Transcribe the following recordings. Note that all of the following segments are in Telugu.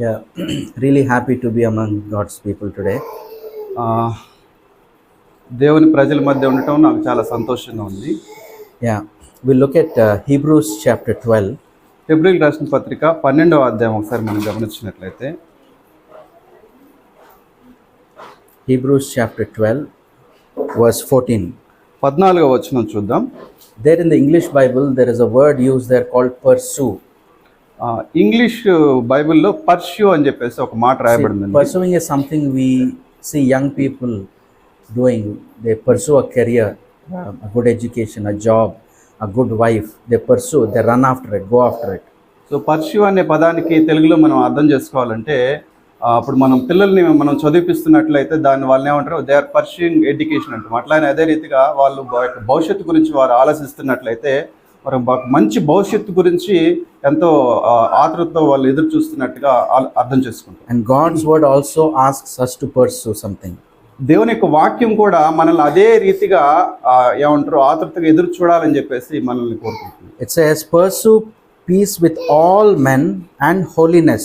Yeah, really happy to be among God's people today. దేవుని ప్రజల మధ్య ఉండటం నాకు చాలా సంతోషంగా ఉంది. Yeah, we'll look at Hebrews chapter 12. హెబ్రీయులకు రాసిన పత్రిక 12వ అధ్యాయం ఒకసారి మనం గమనించినట్లయితే Hebrews chapter 12, verse 14. 14వ వచనం చూద్దాం. There in the English Bible, there is a word used there called pursue. English బైబిల్లో పర్స్యూ అని చెప్పేసి ఒక మాట రాయబడిందండి. Pursuing is something we see young people doing. They pursue a career, a good education, a job, a good wife. They pursue, they run after it, go after it. So pursue అనే పదానికి తెలుగులో మనం అర్థం చేసుకోవాలంటే అప్పుడు మనం పిల్లల్ని మనం చదివిపిస్తున్నట్లయితే దాన్ని వాళ్ళని ఏమంటారు, దే ఆర్ పర్స్యూయింగ్ ఎడ్యుకేషన్ అంటాం. అట్లానే అదే రీతిగా వాళ్ళు భవిష్యత్తు గురించి వారు ఆలోచిస్తున్నట్లయితే మరి మంచి భవిష్యత్తు గురించి ఎంతో ఆతృతతో వాళ్ళు ఎదురు చూస్తున్నట్టుగా అర్థం చేసుకుంటాం. And God's word also asks us to pursue something. దేవుని యొక్క వాక్యం కూడా మనల్ని అదే రీతిగా ఏమంటారు ఆతృతగా ఎదురు చూడాలని చెప్పేసి మనల్ని కోరుకుంటుంది. It says, pursue peace with all men and holiness,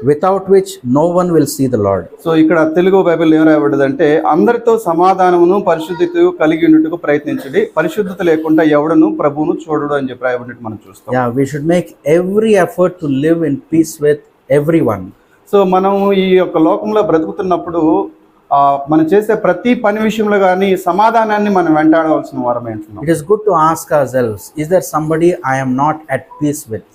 without which no one will see the Lord. So ఇక్కడ తెలుగు బైబిల్ ఏం రాయబడ్డదంటే, అందరితో సమాధానమును పరిశుద్ధత కలిగి ఉండుటకు ప్రయత్నించండి, పరిశుద్ధత లేకుండా ఎవడను ప్రభువును చూడడు అని చెప్పి రాయబడినట్టు మనం చూస్తాం. Yeah, we should make every effort to live in peace with everyone. So మనం ఈ యొక్క లోకంలో బ్రతుకుతున్నప్పుడు మనం చేసే ప్రతి పని విషయంలో కానీ సమాధానాన్ని మనం వెంటాడవలసిన వారమే అంటున్నాం. It is good to ask ourselves, is there somebody I am not at peace with?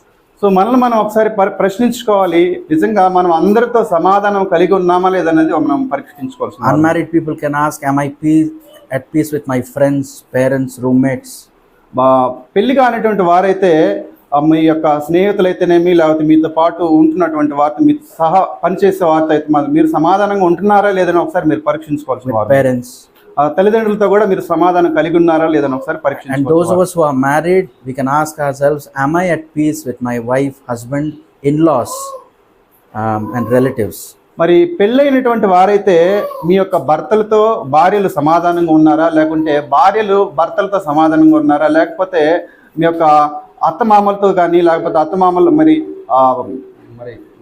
So మనల్ని మనం ఒకసారి ప్రశ్నించుకోవాలి, నిజంగా మనం అందరితో సమాధానం కలిగి ఉన్నామా లేదనేది మనం పరీక్షించుకోవాల్సింది. Unmarried people can ask, am I at peace with my friends, parents, roommates? పెళ్లి కానిటువంటి వారైతే మీ యొక్క స్నేహితులైతేనేమి, లేకపోతే మీతో పాటు ఉంటున్నటువంటి వారితో మీతో సహా పనిచేసే వారితో అయితే మీరు సమాధానంగా ఉంటున్నారా లేదని ఒకసారి మీరు పరీక్షించుకోవాల్సిన వారు. Parents, తల్లిదండ్రులతో కూడా మీరు సమాధానం కలిగి ఉన్నారా లేదని ఒకసారి పరీక్షించుకోవాలి. And those of us who are married, we can ask ourselves, am I at peace with my wife, husband, in-laws, and relatives? మరి పెళ్ళైనటువంటి వారైతే మీ యొక్క భర్తలతో భార్యలు సమాధానంగా ఉన్నారా, లేకుంటే భార్యలు భర్తలతో సమాధానంగా ఉన్నారా, లేకపోతే మీ యొక్క అత్తమామలతో కానీ, లేకపోతే అత్తమామలు మరి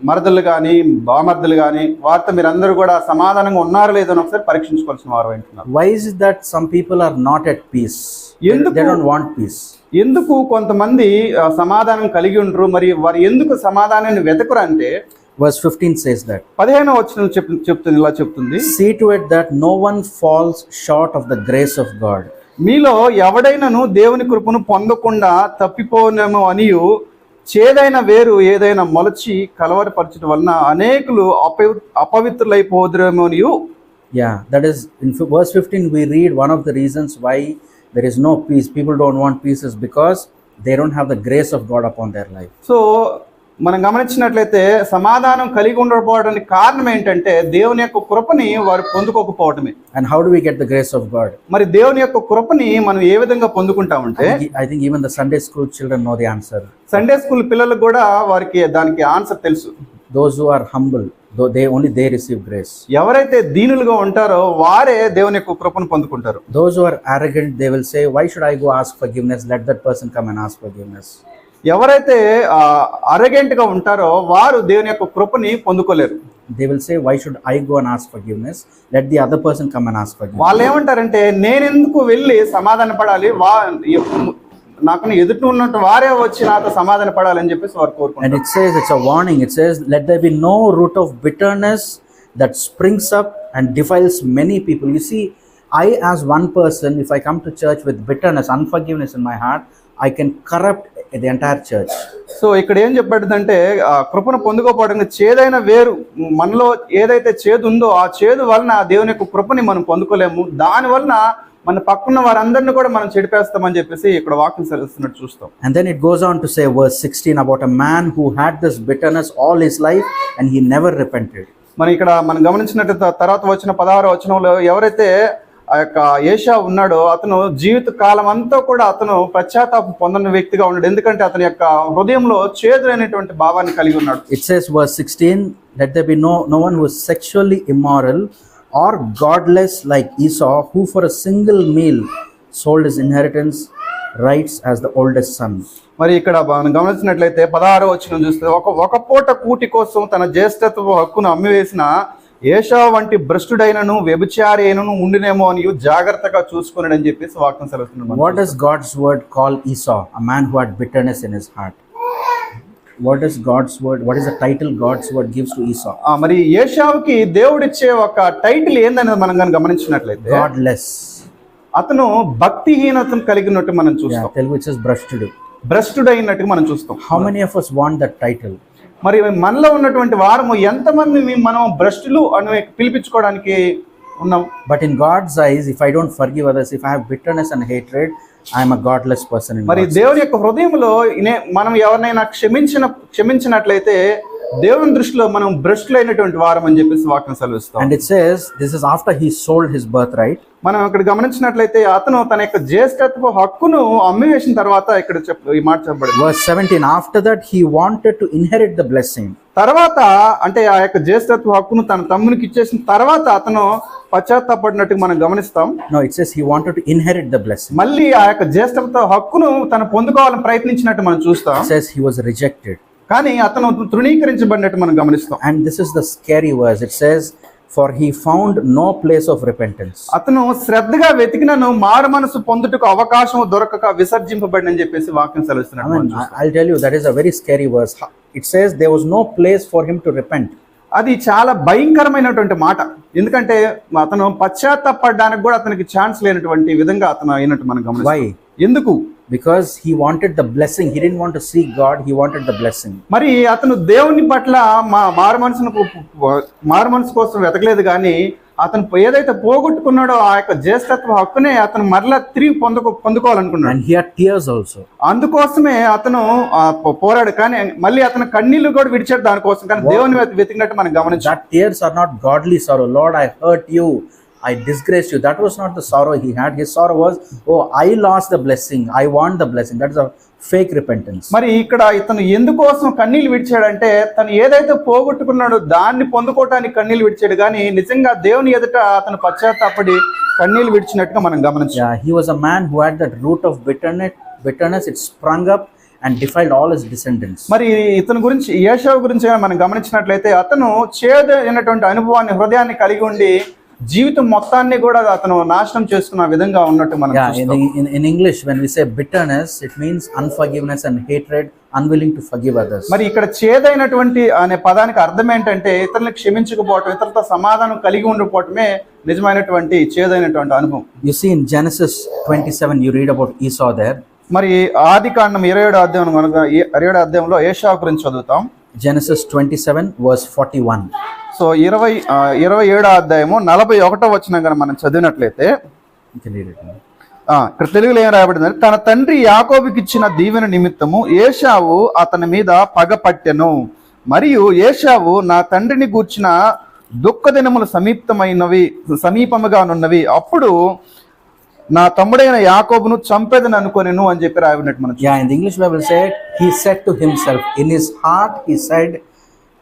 మరదలు కానీ బామర్దలు కానీ వారితో మీరు అందరూ కూడా సమాధానంగా ఉన్నారా లేదని ఒకసారి పరీక్షించుకోవాల్సిన వారు అంటున్నారు. Why is it that some people are not at peace? They don't want peace. ఎందుకు కొంతమంది సమాధానం కలిగి ఉండరు, మరి వారు ఎందుకు సమాధానాన్ని వెతకరు అంటే Verse 15 says that. 15వ వచనం చెప్తుంది, ఇలా చెప్తుంది, see to it that no one falls short of the grace of God. మీలో ఎవడైనాను దేవుని కృపను పొందకుండా తప్పిపోనేమో అనియు చేదైన వేరు ఏదైనా మొలచి కలవరపరచడం వలన అనేకులు అపవిత్రులైపోదురేమో అనియు. Yeah, that is in verse 15 we read one of the reasons why there is no peace. People don't want peace is because they don't have the grace of God upon their life. So మనం గమనించినట్లయితే సమాధానం కలిగి ఉండకపోవడానికి కారణం ఏంటంటే దేవుని యొక్క కృపని వారు పొందుకోకపోవడమే. And how do we get the grace of God? మరి దేవుని యొక్క కృపని మనం ఏ విధంగా పొందుకుంటామంటే, I think even the Sunday school children know the answer. Sunday school పిల్లలకు కూడా వారికి దానికి ఆన్సర్ తెలుసు. Those who are humble, they receive grace. ఎవరైతే దీనులుగా ఉంటారో వారే దేవుని యొక్క కృపను పొందుకుంటారు. Those who are arrogant, they will say, why should I go ask forgiveness? Let that person come and ask forgiveness. ఎవరైతే అరగెంట్ గా ఉంటారో వారు దేవుని యొక్క కృపని పొందుకోలేరు. They will say, why should I go and ask forgiveness? Let the other person come and ask forgiveness. వాళ్ళు ఏమంటారంటే, నేను ఎందుకు వెళ్ళి సమాధాన పడాలి, నాకు ఎదుటి ఉన్నట్టు వారే వచ్చి నాతో సమాధాన పడాలని చెప్పేసి వారు కోరుకుంటారు. And it says, it's a warning. It says, let there be no root of bitterness that springs up and defiles many people. You see, I as one person, if I come to church with bitterness, unforgiveness in my heart, I can corrupt the entire church. So ఇక్కడ ఏం చెప్పబడిందంటే, కృపను పొందుకోపోవడానికి చేదైన వేరు, మనలో ఏదైతే చేదు ఉందో ఆ చేదు వలన దేవుని యొక్క కృపని మనం పొందుకోలేము, దాని వలన మన పక్కన వారందరిని కూడా మనం చెడిపేస్తామని చెప్పేసి ఇక్కడ వాక్యం సెలవిస్తున్నట్టు చూస్తాం. And then it goes on to say, verse 16, about a man who had this bitterness all his life and he never repented. ఇక్కడ మనం గమనించినట్టు తర్వాత వచ్చిన 16వ వచనంలో ఎవరైతే ఆ యొక్క ఏషా ఉన్నాడో అతను జీవిత కాలం అంతా కూడా అతను పశ్చాత్తాపం పొందని వ్యక్తిగా ఉన్నాడు, ఎందుకంటే అతని యొక్క హృదయంలో చేదులైనటువంటి భావాన్ని కలిగి ఉన్నాడు. It says verse 16, let there be no one who is sexually immoral or godless like Esau, who for a single meal sold his inheritance rights as the oldest son. మరి ఇక్కడ మనం గమనించినట్లయితే 16వ వచనం చూస్తే ఒక పూట కూటి కోసం తన జ్యేష్ఠత్వ హక్కును అమ్మివేసిన ఏశావు వంటి భ్రష్టుడైనను వ్యభిచారి అయినను ఉండినేమో అని జాగ్రత్తగా చూసుకున్నాడు అని చెప్పేసి వాక్యం సెలవుస్తున్నాడు. What does God's word call Esau? A man who had bitterness in his heart. What is God's word? What is the title God's word gives to Esau? మరి ఏశావుకి దేవుడిచ్చే ఒక టైటిల్ ఏందనేది మనం కనుక గమనించినట్లయితే Godless. అతను భక్తిహీనతను కలిగినట్టు మనం చూస్తాం. Telugu it says భ్రష్టుడు. భ్రష్టుడైనట్టుగా మనం చూస్తాం. How many of us want that title? మరి మనలో ఉన్నటువంటి వారము ఎంతమంది మనం భ్రష్టులు అని పిలిపించుకోవడానికి ఉన్నాం? But in God's eyes, if I don't forgive others, if I have bitterness and hatred, I am a godless person in మరి God's దేవుని యొక్క హృదయంలో మనం ఎవరినైనా క్షమించినట్లయితే దేవుని దృష్టిలో మనం భ్రష్టులైనటువంటి వారం అని చెప్పేసి వాక్యం సెలవిస్తాం. And it says this is after he sold his birthright. మనం ఇక్కడ గమనించినట్లయితే అతను తన యొక్క జ్యేష్ఠత్వ హక్కును అమ్మివేసిన తర్వాత ఇక్కడ ఈ మాట చెప్పబడింది. Verse 17, after that he wanted to inherit the blessing. తర్వాత అంటే ఆ యొక్క జ్యేష్ఠత్వ హక్కును తన తమ్మునికి ఇచ్చేసిన తర్వాత అతను పశ్చాత్తాపడినట్టు మనం గమనిస్తాం. No, it says he wanted to inherit the blessing. మళ్ళీ ఆ యొక్క జ్యేష్ఠత్వ హక్కును తను పొందుకోవాలని ప్రయత్నించినట్టు మనం చూస్తాం. It says he was rejected. కానీ అతను తృణీకరించబడినట్టు మనం గమనిస్తాం. And this is the scary verse. It says, for he found no place of repentance. అతను శ్రద్ధగా వెతికినను మారు మనసు పొందుటకు అవకాశం దొరకక విసర్జింపబడినని చెప్పేసి వాక్యం సెలవిస్తున్నాడు. I'll tell you, that is a very scary verse. It says there was no place for him to repent. అది చాలా భయంకరమైనటువంటి మాట. ఎందుకంటే అతను పశ్చాత్తాపడడానికి కూడా అతనికి ఛాన్స్ లేనటువంటి విధంగా అతను అయినట్టు మనం గమనిస్తాం. Why? ఎందుకు? Because he wanted the blessing. He didn't want to seek God. He wanted the blessing. మరి అతను దేవుని పట్ల మారు మనసు కోసం వెతకలేదు, కానీ అతను ఏదైతే పోగొట్టుకున్నాడో ఆ యొక్క జ్యేష్ఠత్వ హక్కునే అతను మరలా తిరిగి పొందుకోవాలనుకున్నాడు. And he had tears also. అందుకోసమే అతను పోరాడు, కానీ మళ్ళీ అతను కన్నీళ్లు కూడా విడిచాడు దానికోసం. కానీ దేవుని వెతికినట్టు మనం గమనించాం. That tears are not godly sorrow. Lord, I hurt you, I disgraced you. That was not the sorrow he had. His sorrow was, oh, I lost the blessing, I want the blessing. That is a fake repentance. మరి ఇక్కడ ఇతను ఎందుకోసం కన్నీళ్లు విడిచాడంటే తను ఏదైతే పోగొట్టుకున్నాడో దాన్ని పొందుకోవటానికి కన్నీళ్లు విడిచాడు, కానీ నిజంగా దేవుని ఎదుట అతను పశ్చాత్తాపడి కన్నీళ్లు విడిచినట్టుగా మనం గమనించాం. Yeah, he was a man who had that root of bitterness. It sprung up and defiled all his descendants. మరి ఇతని గురించి, ఏశావు గురించి మనం గమనించినట్లయితే అతను చేదైనటువంటి అనుభవాన్ని హృదయాన్ని కలిగి ఉండి జీవితం మొత్తాన్ని కూడా అతను నాశనం చేసుకున్న విధంగా ఉన్నట్టు మనం చూస్తాం. In English, when we say bitterness, it means unforgiveness and hatred, unwilling to forgive others. మరి ఇక్కడ చేదైనటువంటి అనే పదానికి అర్థం ఏంటంటే ఇతరులను క్షమించకపోవటం, ఇతరులతో సమాధానం కలిగి ఉండకపోవటమే నిజమైనటువంటి చేదైనటువంటి అనుభవం. You see in Genesis 27, you read about Esau there. మరి ఆదికాండం 27వ అధ్యాయంలో ఏశావు గురించి చదువుతాం. Genesis 27 verse 41. సో 27వ అధ్యాయము 41వ వచనం కనుక మనం చదివినట్లయితే ఇక్కడ తెలుగులో ఏం రాయబడిందంటే, తన తండ్రి యాకోబుకి ఇచ్చిన దీవెన నిమిత్తము ఏశావు అతని మీద పగపట్టెను, మరియు ఏశావు నా తండ్రిని గూర్చిన దుఃఖ దినములు సమీపముగానున్నవి, అప్పుడు నా తమ్ముడైన యాకోబును చంపేదని అనుకొనెను అని చెప్పి రాయబడినట్టు మనం. Yeah, in the English Bible said, he said to himself, in his heart he said,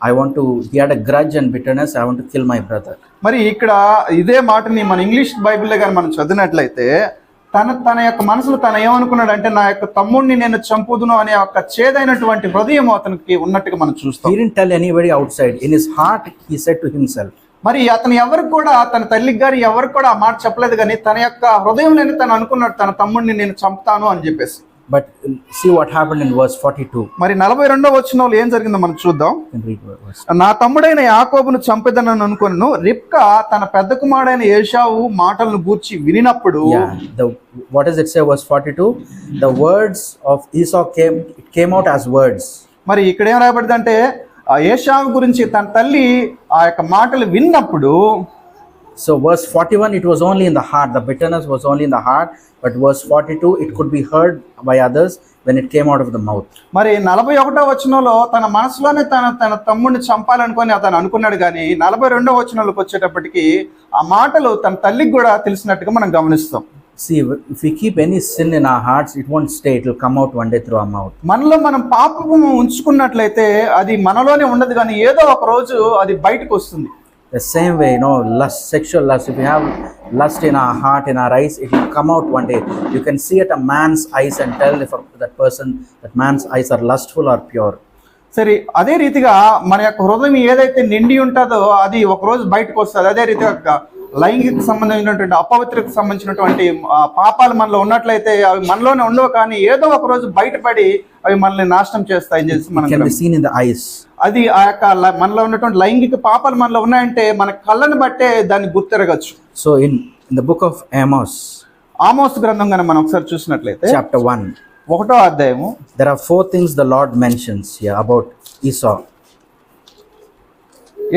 he had a grudge and bitterness, I want to kill my brother. మరి ఇక్కడ ఇదే మాటని మన ఇంగ్లీష్ బైబిల్లో కానీ మనం చదివినట్లయితే తన యొక్క మనసులో తను ఏమనుకున్నాడు అంటే, నా యొక్క తమ్ముడిని నేను చంపుదును అనే ఒక చేదైనటువంటి హృదయం అతనికి ఉన్నట్టుగా మనం చూస్తాం. He didn't tell anybody outside. In his heart he said to himself. మరి అతను ఎవరికి కూడా, తన తల్లికి గారి ఎవరికి కూడా ఆ మాట చెప్పలేదు, కానీ తన యొక్క హృదయంలోనే తను అనుకున్నాడు తన తమ్ముడిని నేను చంపుతాను అని చెప్పేసి. But see what happened in verse 42. మరి 42వ వచనంలో ఏం జరిగిందో మనం చూద్దాం. నా తమ్ముడైన యాకోబును చంపేదనని అనుకొనెను, రిబ్కా తన పెద్ద కుమారుడైన ఏశావు మాటలను గూర్చి వినినప్పుడు. What does it say verse 42? The words of Esau came out as words. మరి ఇక్కడ ఏం రాయబడిందంటే, ఆ ఏశావు గురించి తన తల్లి ఆ యొక్క మాటలు విన్నప్పుడు. So verse 41, it was only in the heart. The bitterness was only in the heart. But verse 42, it could be heard by others when it came out of the mouth. మరి 41వ వచనంలో తన మనసులోనే తన తమ్ముడిని చంపాలనుకొని అతను అనుకున్నాడు, కానీ 42వ వచనంలోకి వచ్చేటప్పటికి ఆ మాటలు తన తల్లికి కూడా తెలిసినట్టుగా మనం గమనిస్తాం. See, if we keep any sin in our hearts, it won't stay. It will come out one day through our mouth. మనలో మనం పాపము ఉంచుకున్నట్లయితే అది మనలోనే ఉండదు, కానీ ఏదో ఒక రోజు అది బయటకు వస్తుంది. The same way, lust, sexual lust, if we have lust in our heart, in our eyes, it will come out one day. You can see at a man's eyes and tell if that man's eyes are lustful or pure. సరే, అదే రీతిగా మన యొక్క హృదయం ఏదైతే నిండి ఉంటుందో అది ఒకరోజు బయటకు వస్తుంది. అదే రీతిగా లైంగిక సంబంధించినటువంటి అపవిత్రతకు సంబంధించినటువంటి పాపాలు మనలో ఉన్నట్లయితే అవి మనలోనే ఉండవు, కానీ ఏదో ఒక రోజు బయటపడి అవి మనల్ని నాశనం చేస్తాయని చెప్పి మనం can be seen in the eyes. అది ఆ యొక్క మనలో ఉన్నటువంటి లైంగిక పాపాలు మనలో ఉన్నాయంటే మన కళ్ళను బట్టే దాన్ని గుర్తిరగచ్చు. So in the book of Amos, Amos గ్రంథం కనుక మనం ఒకసారి చూసినట్లయితే chapter 1, 1వ అధ్యాయము, there are 4 things the Lord mentions here about Esau.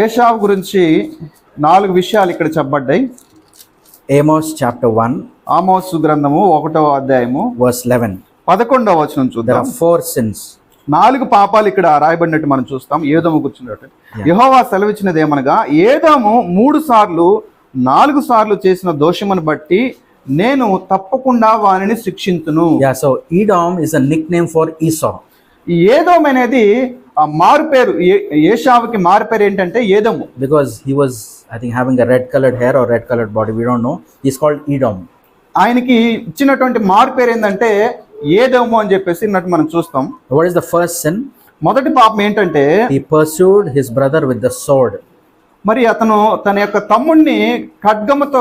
ఏశావు గురించి 4 విషయాలు ఇక్కడ చెప్పబడ్డాయి. Amos chapter 1, ఆమోసు గ్రంథము 1వ అధ్యాయము verse 11. 11వ వచనం There చూద్దాం. are 4 sins. 4 పాపాలు ఇక్కడ రాయబడినట్టు మనం చూస్తాం. ఏదోము కూర్చున్నట్టు యెహోవా సెలవిచ్చినది ఏమనగా, ఏదోము 3 సార్లు 4 సార్లు చేసిన దోషమును బట్టి నేను తప్పకుండా వానిని శిక్షింతును. Yeah, so Edom is a nickname for Esau. ఈ ఏదోము అనేది ఆ మారు పేరు, ఏశావుకి మారు పేరు ఏంటంటే ఏదోము. Because he was, I think, having a red colored hair or red colored body, we don't know. He's called Edom. ఆయనకి ఇచ్చినటువంటి మారు పేరు ఏంటంటే ఏదోము అని చెప్పేసి అన్నట్టు మనం చూస్తాం. What is the first sin? మొదటి పాపం ఏంటంటే He pursued his brother with the sword. మరి అతను తన యొక్క తమ్ముడిని ఖడ్గముతో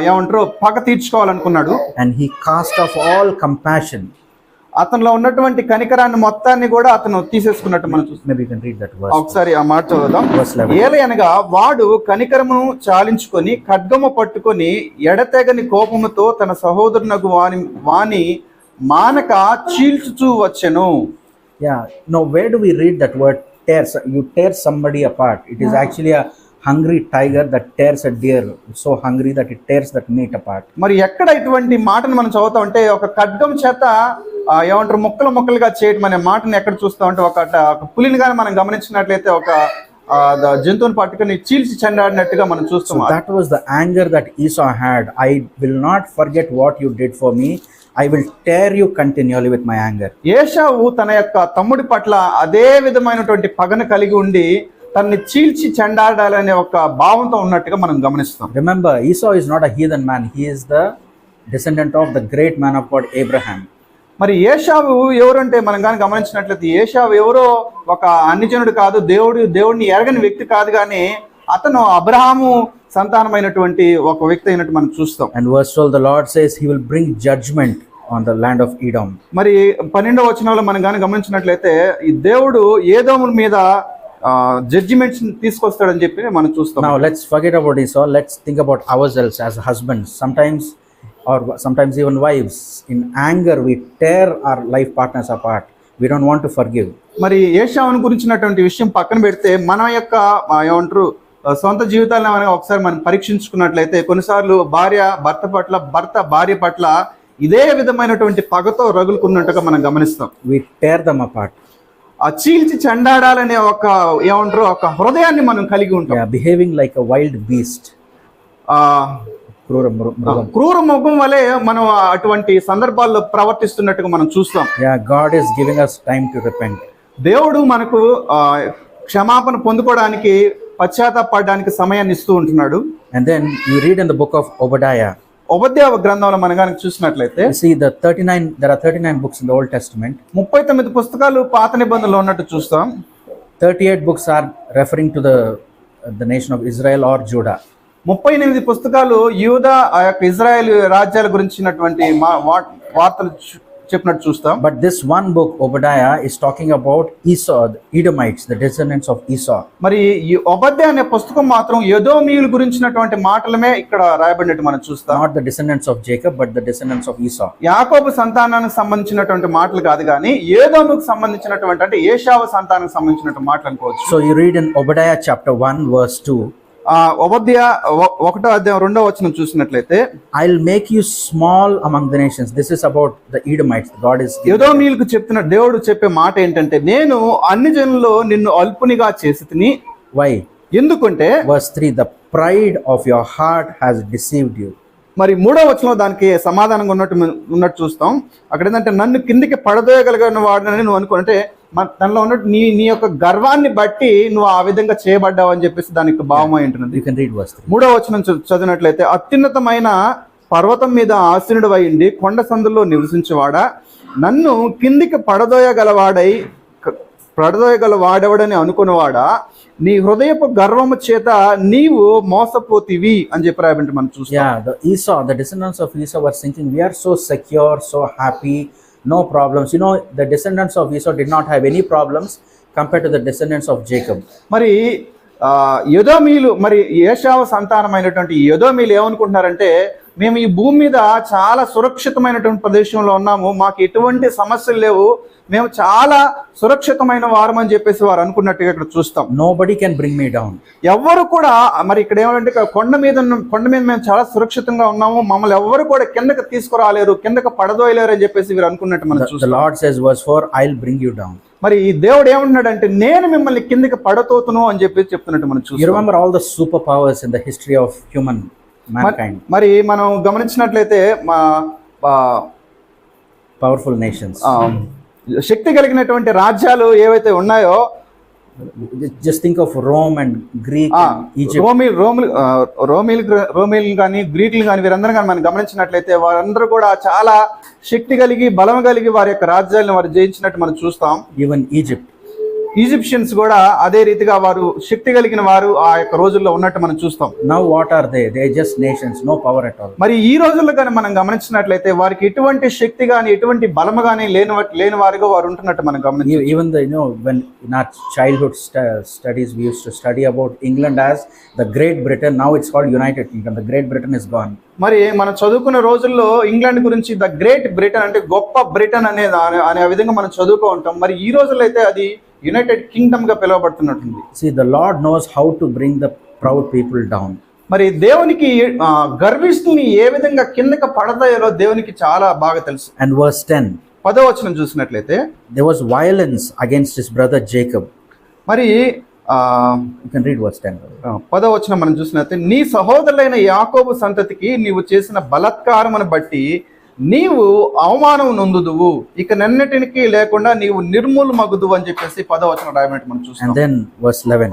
ఏమంటారు పగ తీర్చుకోవాలనుకున్నాడు. And he cast off all compassion. అతనిలో ఉన్నటువంటి కనికరాన్ని మొత్తాన్ని కూడా అతను తీసేసుకున్నట్టు మనం చూస్తాం. Maybe you can read that verse. ఒకసారి ఆ మాట చదువుదాం. Verse 11. ఏలయనగా వాడు కనికరమును చాలించుకొని ఖడ్గము పట్టుకొని ఎడతెగని కోపముతో తన సహోదరునకు వాని మానక చీల్చుచూ వచ్చెను. Yeah. Now, where do we read that word tear? You tear somebody apart. It is actually a hungry tiger that tears a deer. It's so hungry that it tears that meat apart. మరి ఎక్కడ ఇటువంటి మాటను మనం చదువుతాం అంటే ఒక ఖడ్గం చేత ఏమంటారు ముక్కలుగా చేయటం అనే మాటను ఎక్కడ చూస్తాం అంటే ఒక పులిని కానీ మనం గమనించినట్లయితే ఒక జంతువుని పట్టుకొని చీల్చి చెండాడినట్టుగా మనం చూస్తాం. So that was the anger that Esau had. I will not forget what you did for me. I will tear you continually with my anger. ఏశావు తన యొక్క తమ్ముడి పట్ల అదే విధమైనటువంటి పగను కలిగి ఉండి తనని చీల్చి చెండాడాలనే ఒక భావంతో ఉన్నట్టుగా మనం గమనిస్తాం. Remember, Esau is not a heathen man. He is the descendant of the great man of God, Abraham. మరి ఏశావు ఎవరంటే మనం కానీ గమనించినట్లయితే ఏశావు ఎవరో ఒక అన్యజనుడు కాదు, దేవుడిని ఎరగని వ్యక్తి కాదు, కానీ అతను అబ్రహాము సంతానమైనటువంటి ఒక వ్యక్తి అయినట్టు మనం చూస్తాం. And verse 12, the Lord says he will bring judgment on the land of Edom. మరి 12వ వచనంలో మనం కానీ గమనించినట్లయితే ఈ దేవుడు ఏదోము మీద జడ్జిమెంట్స్ తీసుకొస్తాడని చెప్పి మనం చూస్తాం. Now let's forget about Esau. Let's think about ourselves as husbands. Sometimes even wives. In anger, we tear our life partners apart. We don't want to forgive. మరి ఏశావును గురించినటువంటి విషయం పక్కన పెడితే మన యొక్క ఏమంటారు సొంత జీవితాలను మనం ఒకసారి మనం పరీక్షించుకున్నట్లయితే కొన్నిసార్లు భర్త భార్య పట్ల ఇదే విధమైనటువంటి పగతో రగులుకున్నట్టుగా మనం గమనిస్తాం. We tear them apart. ఆ చీల్చి చెండాడాలనే ఒక ఏమంటారు ఒక హృదయాన్ని మనం కలిగి ఉంటాం. Yeah, behaving like a wild beast. క్రూర మృగం వలె మనం అటువంటి సందర్భాల్లో ప్రవర్తిస్తున్నట్టుగా మనం చూస్తాం. Yeah, God is giving us time to repent. దేవుడు మనకు క్షమాపణ పొందుకోవడానికి పశ్చాత్తాపడడానికి సమయాన్ని ఇస్తూ ఉంటున్నాడు. And then you read in the book of Obadiah. ఉపదేవ గ్రంథంలో మనం కనుక చూసినట్లయితే You see there are 39 books in the Old Testament. 39 పుస్తకాలు పాత నిబంధనలో ఉన్నట్టు చూస్తాం. 38 books are referring to the nation of Israel or Judah. 38 పుస్తకాలు యూదా ఆ యొక్క ఇజ్రాయెల్ రాజ్యాల గురించినటువంటి వార్తలు చెప్పినట్టు చూస్తాం. But this one book, Obadiah, is talking about Esau, the Edomites, the descendants of Esau. మరి ఈ ఒబద్యా అనే పుస్తకం మాత్రం ఎదోమీయుల గురించినటువంటి మాటలమే ఇక్కడ రాయబడినట్టు మనం చూస్తాం. Not the descendants of Jacob, but the descendants of Esau. యాకోబు సంతానానికి సంబంధించినటువంటి మాటలు కాదు, కానీ ఏదోముకు సంబంధించినటువంటి అంటే ఏశావు సంతానానికి సంబంధించినటువంటి మాటలు అనుకోవచ్చు. So you read in Obadiah chapter 1 verse 2. ఒబద్యా 1వ అధ్యాయం 2వ వచనం చూసినట్లయితే I'll make you small among the nations. This is about the Edomites. God is ఎదోమీయులకు చెప్తున్న దేవుడు చెప్పే మాట ఏంటంటే, నేను అన్ని జనుల్లో నిన్ను అల్పునిగా చేసి తిని. Why? ఎందుకంటే verse 3, the pride of your heart has deceived you. మరి 3వ వచనంలో దానికి సమాధానంగా ఉన్నట్టు చూస్తాం. అక్కడ ఏంటంటే నన్ను కిందికి పడదోయగలిగిన వాడిని నువ్వు అనుకుంటే తనలో ఉన్న నీ యొక్క గర్వాన్ని బట్టి నువ్వు ఆ విధంగా చేయబడ్డావు అని చెప్పేసి దానికి భావమై ఉంటున్నది. You can read verse 3. 3వ వచనం చదివినట్లయితే, అత్యున్నతమైన పర్వతం మీద ఆసీనుడు అయ్యిండి కొండ సందుల్లో నివసించేవాడా, నన్ను కిందికి పడదోయగలవాడెవడని అనుకున్నవాడా, నీ హృదయపు గర్వము చేత నీవు మోసపోతివి అని చెప్పి రాయబడి మనం చూస్తాం. Yeah, the descendants of Esau were thinking, we are so secure, so happy, no problems. You know, the descendants of Esau did not have any problems compared to the descendants of Jacob. మరి ఎదోమీలు, మరి ఏశావు సంతానమైనటువంటి ఎదోమీలు ఏమనుకుంటున్నారంటే, మేము ఈ భూమి మీద చాలా సురక్షితమైనటువంటి ప్రదేశంలో ఉన్నాము, మాకు ఎటువంటి సమస్యలు లేవు, మేము చాలా సురక్షితమైన వారం అని చెప్పేసి వారు అనుకున్నట్టుగా ఇక్కడ చూస్తాం. Nobody can bring me down. ఎవరు కూడా, మరి ఇక్కడ ఏమంటే కొండ మీద మేము చాలా సురక్షితంగా ఉన్నాము, మమ్మల్ని ఎవరు కూడా కిందకి తీసుకురాలేరు, కిందకి పడదోయలేరు అని చెప్పేసి వీరు అనుకున్నట్టు మనం చూస్తాం. The Lord says, verse 4, I'll bring you down. మరి ఈ దేవుడు ఏమంటున్నాడంటే, నేను మిమ్మల్ని కిందకి పడతోతును అని చెప్పేసి చెప్తున్నట్టు మనం చూస్తాం. You remember all the superpowers in the history of mankind. మరి మనం గమనించినట్లయితే Powerful nations. శక్తి కలిగినటువంటి రాజ్యాలు ఏవైతే ఉన్నాయో, just think of Rome and Greek and Egypt. రోమిల్ కానీ గ్రీకులు కానీ వీరందరూ కానీ మనం గమనించినట్లయితే వారందరూ కూడా చాలా శక్తి కలిగి బలం కలిగి వారి యొక్క రాజ్యాలను వారు జయించినట్టు మనం చూస్తాం. Even Egypt. ఈజిప్షియన్స్ కూడా అదే రీతిగా వారు శక్తి కలిగిన వారు ఆ యొక్క రోజుల్లో ఉన్నట్టు మనం చూస్తాం. Now what are they? They are just nations, no power at all. మరి ఈ రోజుల్లో కానీ మనం గమనించినట్లయితే వారికి ఎటువంటి శక్తి కానీ ఎటువంటి బలము కానీ లేని వారిగా వారు ఉంటున్నట్టు మనం గమనించాం. Even when in our childhood studies we used to study about England as the Great Britain. Now it's called United Kingdom. The Great Britain is gone. మరి మనం చదువుకున్న రోజుల్లో ఇంగ్లాండ్ గురించి ద గ్రేట్ బ్రిటన్ అంటే గొప్ప బ్రిటన్ అనే విధంగా మనం చదువుకో ఉంటాం. మరి ఈ రోజుల్లో అయితే అది యునైటెడ్ కింగ్డమ్ గా పిలువబడుతున్నట్టుంది. See, the Lord knows how to bring the proud people down. మరి దేవునికి గర్విష్ఠుని ఏ విధంగా కిందకి పడతాయో దేవునికి చాలా బాగా తెలుసు. And verse 10. 10వ వచనం చూసినట్లయితే, there was violence against his brother Jacob. మరి you can read verse 10. 10వ వచనం మనం చూసినట్లయితే, నీ సహోదరులైన యాకోబు సంతతికి నీవు చేసిన బలాత్కారమును బట్టి నీవు అవమానం నొందుదువు, ఇక నన్నటికి లేకుండా నీవు నిర్మూలమగుదువు అని చెప్పేసి 10వ వచనం రాయబడి మనం చూస్తాం. And then verse 11.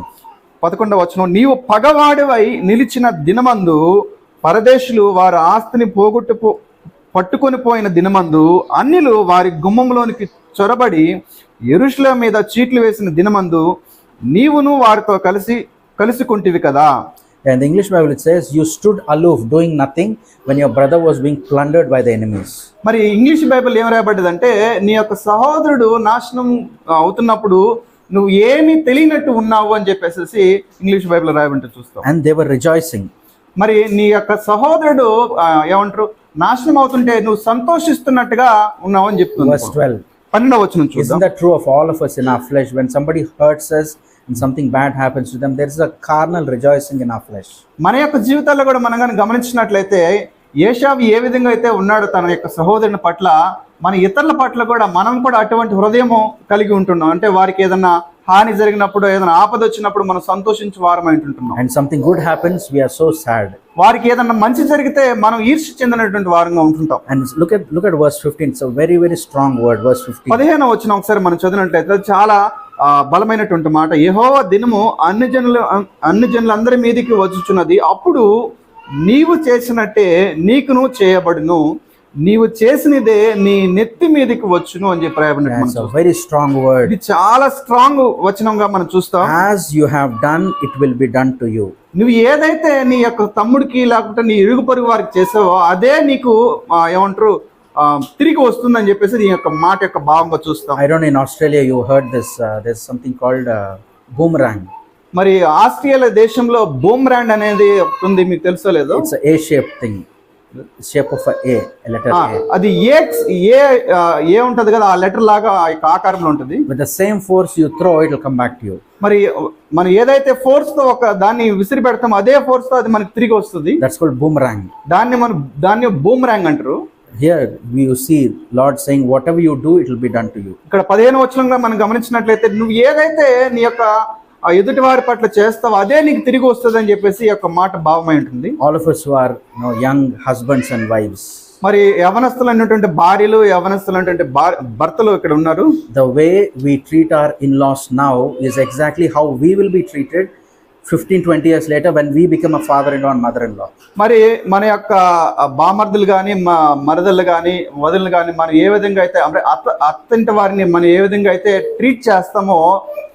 11వ వచనం, నీవు పగవాడివై నిలిచిన దినమందు పరదేశులు వారి ఆస్తిని పట్టుకొని పోయిన దినమందు అన్యులు వారి గుమ్మంలోనికి చొరబడి యెరూషలేము మీద చీట్లు వేసిన దినమందు నీవును వారితో కలిసి కొంటివి కదా. And the English Bible it says, you stood aloof doing nothing when your brother was being plundered by the enemies. మరి ఇంగ్లీష్ బైబిల్ ఏం రాయబడ్డదంటే, నీ యొక్క సహోదరుడు నాశనం అవుతున్నప్పుడు నువ్వు ఏమీ తెలియనట్టు ఉన్నావు అని చెప్పేసి ఇంగ్లీష్ బైబిల్ రాయబడి చూస్తాం. And they were rejoicing. మరి నీ యొక్క సహోదరుడు ఏమంటారు, నాశనం అవుతుంటే నువ్వు సంతోషిస్తున్నట్టుగా ఉన్నావు అని చెప్తుంది. Verse 12. 12వ వచనం చూద్దాం. Isn't that true of all of us in our flesh? When somebody hurts us and something bad happens to them, there is a carnal rejoicing in our flesh. మన యొక్క జీవితాల్లో కూడా మనం కానీ గమనించినట్లయితే, ఏశావు ఏ విధంగా అయితే ఉన్నాడో తన యొక్క సహోదరుని పట్ల, మన ఇతరుల పట్ల కూడా మనం కూడా అటువంటి హృదయము కలిగి ఉంటున్నాం. అంటే వారికి ఏదైనా హాని జరిగినప్పుడు, ఏదైనా ఆపద వచ్చినప్పుడు మనం సంతోషించే వారమై ఉంటున్నాం. And something good happens, we are so sad. వారికి ఏదైనా మంచి జరిగితే మనం ఈర్ష్య చెందినటువంటి వారంగా ఉంటుంటాం. And look at verse 15. It's a very very strong word, verse 15. 15వ వచనం ఒకసారి మనం చదివినట్లయితే చాలా బలమైనటువంటి మాట. యెహోవా దినము అన్ని జనులందరి మీదికి వచ్చుచున్నది, అప్పుడు నీవు చేసినట్టే నీకును చేయబడును, నీవు చేసినదే నీ నెత్తి మీదకి వచ్చును అని చెప్పి రాయబడినట్టు. Very strong word. ఇది చాలా స్ట్రాంగ్ వచనంగా మనం చూస్తాం. As you have done, it will be done to you. నువ్వు ఏదైతే నీ యొక్క తమ్ముడికి లేకపోతే నీ ఇరుగు పొరుగు వారికి చేసావో అదే నీకు ఏమంటారు తిరిగి వస్తుందని చెప్పేసి నీ యొక్క మాట యొక్క భావంగా చూస్తాం. I don't know, in Australia you heard this, there's something called boomerang. మరి ఆస్ట్రేలియా దేశంలో బూమరాంగ్ అనేది ఉంది, మీకు తెలుసో లేదో. It's a A-shaped thing, shape of a letter A. అది ఏ ఉంటది కదా, ఆ లెటర్ లాగా ఆ యొక్క ఆకారంలో ఉంటుంది. With the same force you throw, it will come back to you. మరి మనం ఏదైతే ఫోర్స్ తో ఒక దాన్ని విసిరి పెడతామో అదే ఫోర్స్ తో అది మనకి తిరిగి వస్తుంది. That's called boomerang. దాన్ని బూమరాంగ్ అంటారు. Here you see Lord saying, whatever you do, it will be done to you. ఇక్కడ 15వ వచనంలో మనం గమనించినట్లయితే, నువ్వు ఏదైతే నీ యొక్క ఎదుటి వారి పట్ల చేస్తావో అదే నీకు తిరిగి వస్తుంది అని చెప్పేసి ఈ యొక్క మాట భావమై ఉంటుంది. All of us who are young husbands and wives. మరి యవనస్తులు అన్నటువంటి భార్యలు, యవనస్తులు అన్నటువంటి భర్తలు ఇక్కడ ఉన్నారు. The way we treat our in-laws now is exactly how we will be treated 15-20 years later when we become a father-in-law and mother-in-law. మరి మన యొక్క బామర్దులు కానీ, మరదళ్ళు కానీ, వదులు కానీ మనం ఏ విధంగా అయితే అంటే అత్తంటి వారిని మనం ఏ విధంగా అయితే ట్రీట్ చేస్తామో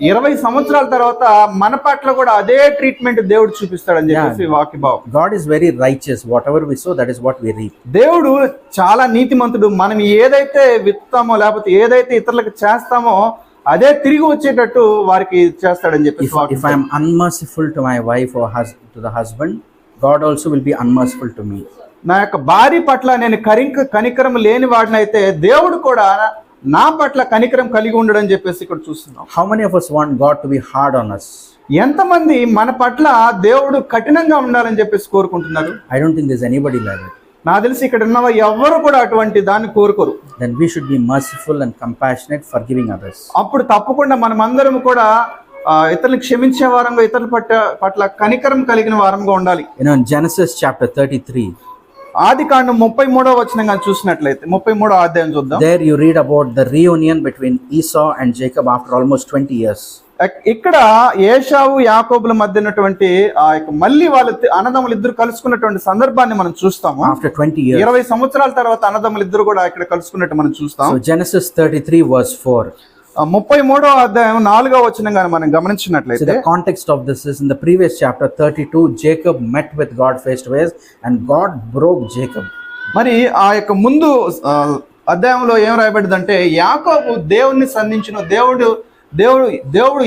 20 సంవత్సరాల తర్వాత మన పట్ల కూడా అదే ట్రీట్మెంట్ దేవుడు చూపిస్తాడని చెప్పేసి వాక్య భావం. God is very righteous. Whatever we sow, that is what we reap. దేవుడు చాలా నీతిమంతుడు. మనం ఏదైతే విత్తామో లేకపోతే ఏదైతే ఇతరులకు చేస్తామో అదే తిరిగి వచ్చేటట్టు వారికి చేస్తాడని చెప్పి. If I am unmerciful to my wife or to the husband, God also will be unmerciful to me. నా యొక్క భార్య పట్ల నేను కనికరం లేని వాడినైతే దేవుడు కూడా నా పట్ల కనికరం కలిగి ఉండడని చెప్పేసి ఇక్కడ చూస్తున్నాం. How many of us want God to be hard on us? ఎంతమంది మన పట్ల దేవుడు కఠినంగా ఉండాలని చెప్పేసి కోరుకుంటున్నారు? I don't think there's anybody like that. నాకు తెలిసి ఇక్కడ ఉన్న ఎవరు కూడా అటువంటి దాన్ని కోరుకోరు. Then we should be merciful and compassionate, forgiving others. అప్పుడు తప్పకుండా మనమందరం కూడా ఇతరులను క్షమించే వారంగా, ఇతరుల పట్ల కనికరం కలిగిన వారంగా ఉండాలి. In Genesis chapter 33, ఆదికాండం 33వ వచనం గాని చూసినట్లయితే 33వ అధ్యాయం చూద్దాం. There you read about the reunion between Esau and Jacob after almost 20 years. ఇక్కడ ఏశావు యాకోబుల మధ్య ఉన్నటువంటి మళ్ళీ వాళ్ళ అన్నదమ్ములు ఇద్దరు కలుసుకున్నటువంటి సందర్భాన్ని మనం చూస్తాము. After 20 years, 20 సంవత్సరాల తర్వాత అన్నదమ్ములు ఇద్దరు కూడా ఇక్కడ కలుసుకున్నట్టు మనం చూస్తాం. So Genesis 33 verse 4. 33వ అధ్యాయం 4వ వచనం గాని మనం గమనించినట్లయితే, so the context of this is in the previous chapter 32 Jacob met with God face to face and God broke Jacob. మరి ఆ యొక్క ముందు అధ్యాయంలో ఏం రాయబడిందంటే యాకోబు దేవుణ్ణి సంధించిన దేవుడు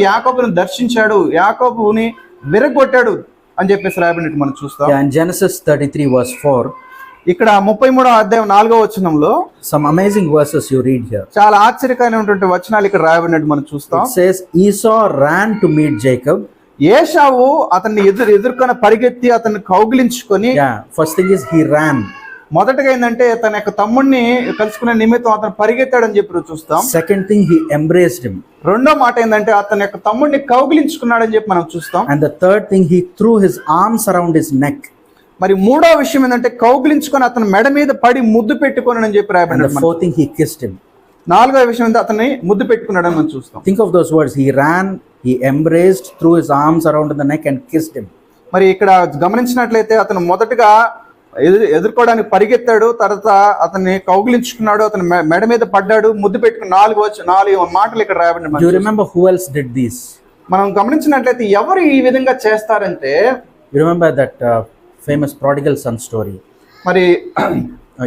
యాకోబుని దర్శించాడు, యాకోబుని విరగొట్టాడు అని చెప్పేసి రాయబడినట్టు మనం చూస్తాం. In Genesis 33 verse 4, ఇక్కడ 33వ అధ్యాయం 4వ వచనంలో some amazing verses you read here. చాలా ఆశ్చర్యకరమైనటువంటి వచనాలు ఇక్కడ రాయబడినట్టు మనం చూస్తాం. It says Esau ran to meet Jacob. ఏశావు అతన్ని ఎదుర్కొని పరిగెత్తి అతన్ని కౌగిలించుకొని, first thing is he ran. మొదటగా ఏంటంటే తన యొక్క తమ్ముడిని కలుసుకునే నిమిత్తం అతను పరిగెత్తాడని చెప్పి చూస్తాం. Second thing, he embraced him. రెండో మాట ఏంటంటే అతని యొక్క తమ్ముడిని కౌగిలించుకున్నాడని చెప్పి మనం చూస్తాం. And the third thing, he threw his arms around his neck. మరి మూడో విషయం ఏంటంటే కౌగిలించుకొని అతని మెడ మీద పడి ముద్దు పెట్టుకుని అని చెప్పి రాయబడింది. And the fourth thing, he kissed him. నాలుగో విషయం ఏంటంటే అతన్ని ముద్దు పెట్టుకున్నాడని మనం చూస్తాం. Think of those words. He ran, he embraced, threw his arms around the neck and kissed him. మరి ఇక్కడ గమనించినట్లయితే అతను మొదటగా ఎదుర్కోవడానికి పరిగెత్తాడు, తర్వాత అతన్ని కౌగిలించుకున్నాడు, అతని మెడ మీద పడ్డాడు, ముద్దు పెట్టుకుని 4 మాటలు ఇక్కడ రాయబడి. Do you remember who else did this? మనం గమనించినట్లయితే ఎవరు ఈ విధంగా చేస్తారంటే, you remember that famous prodigal son story? మరి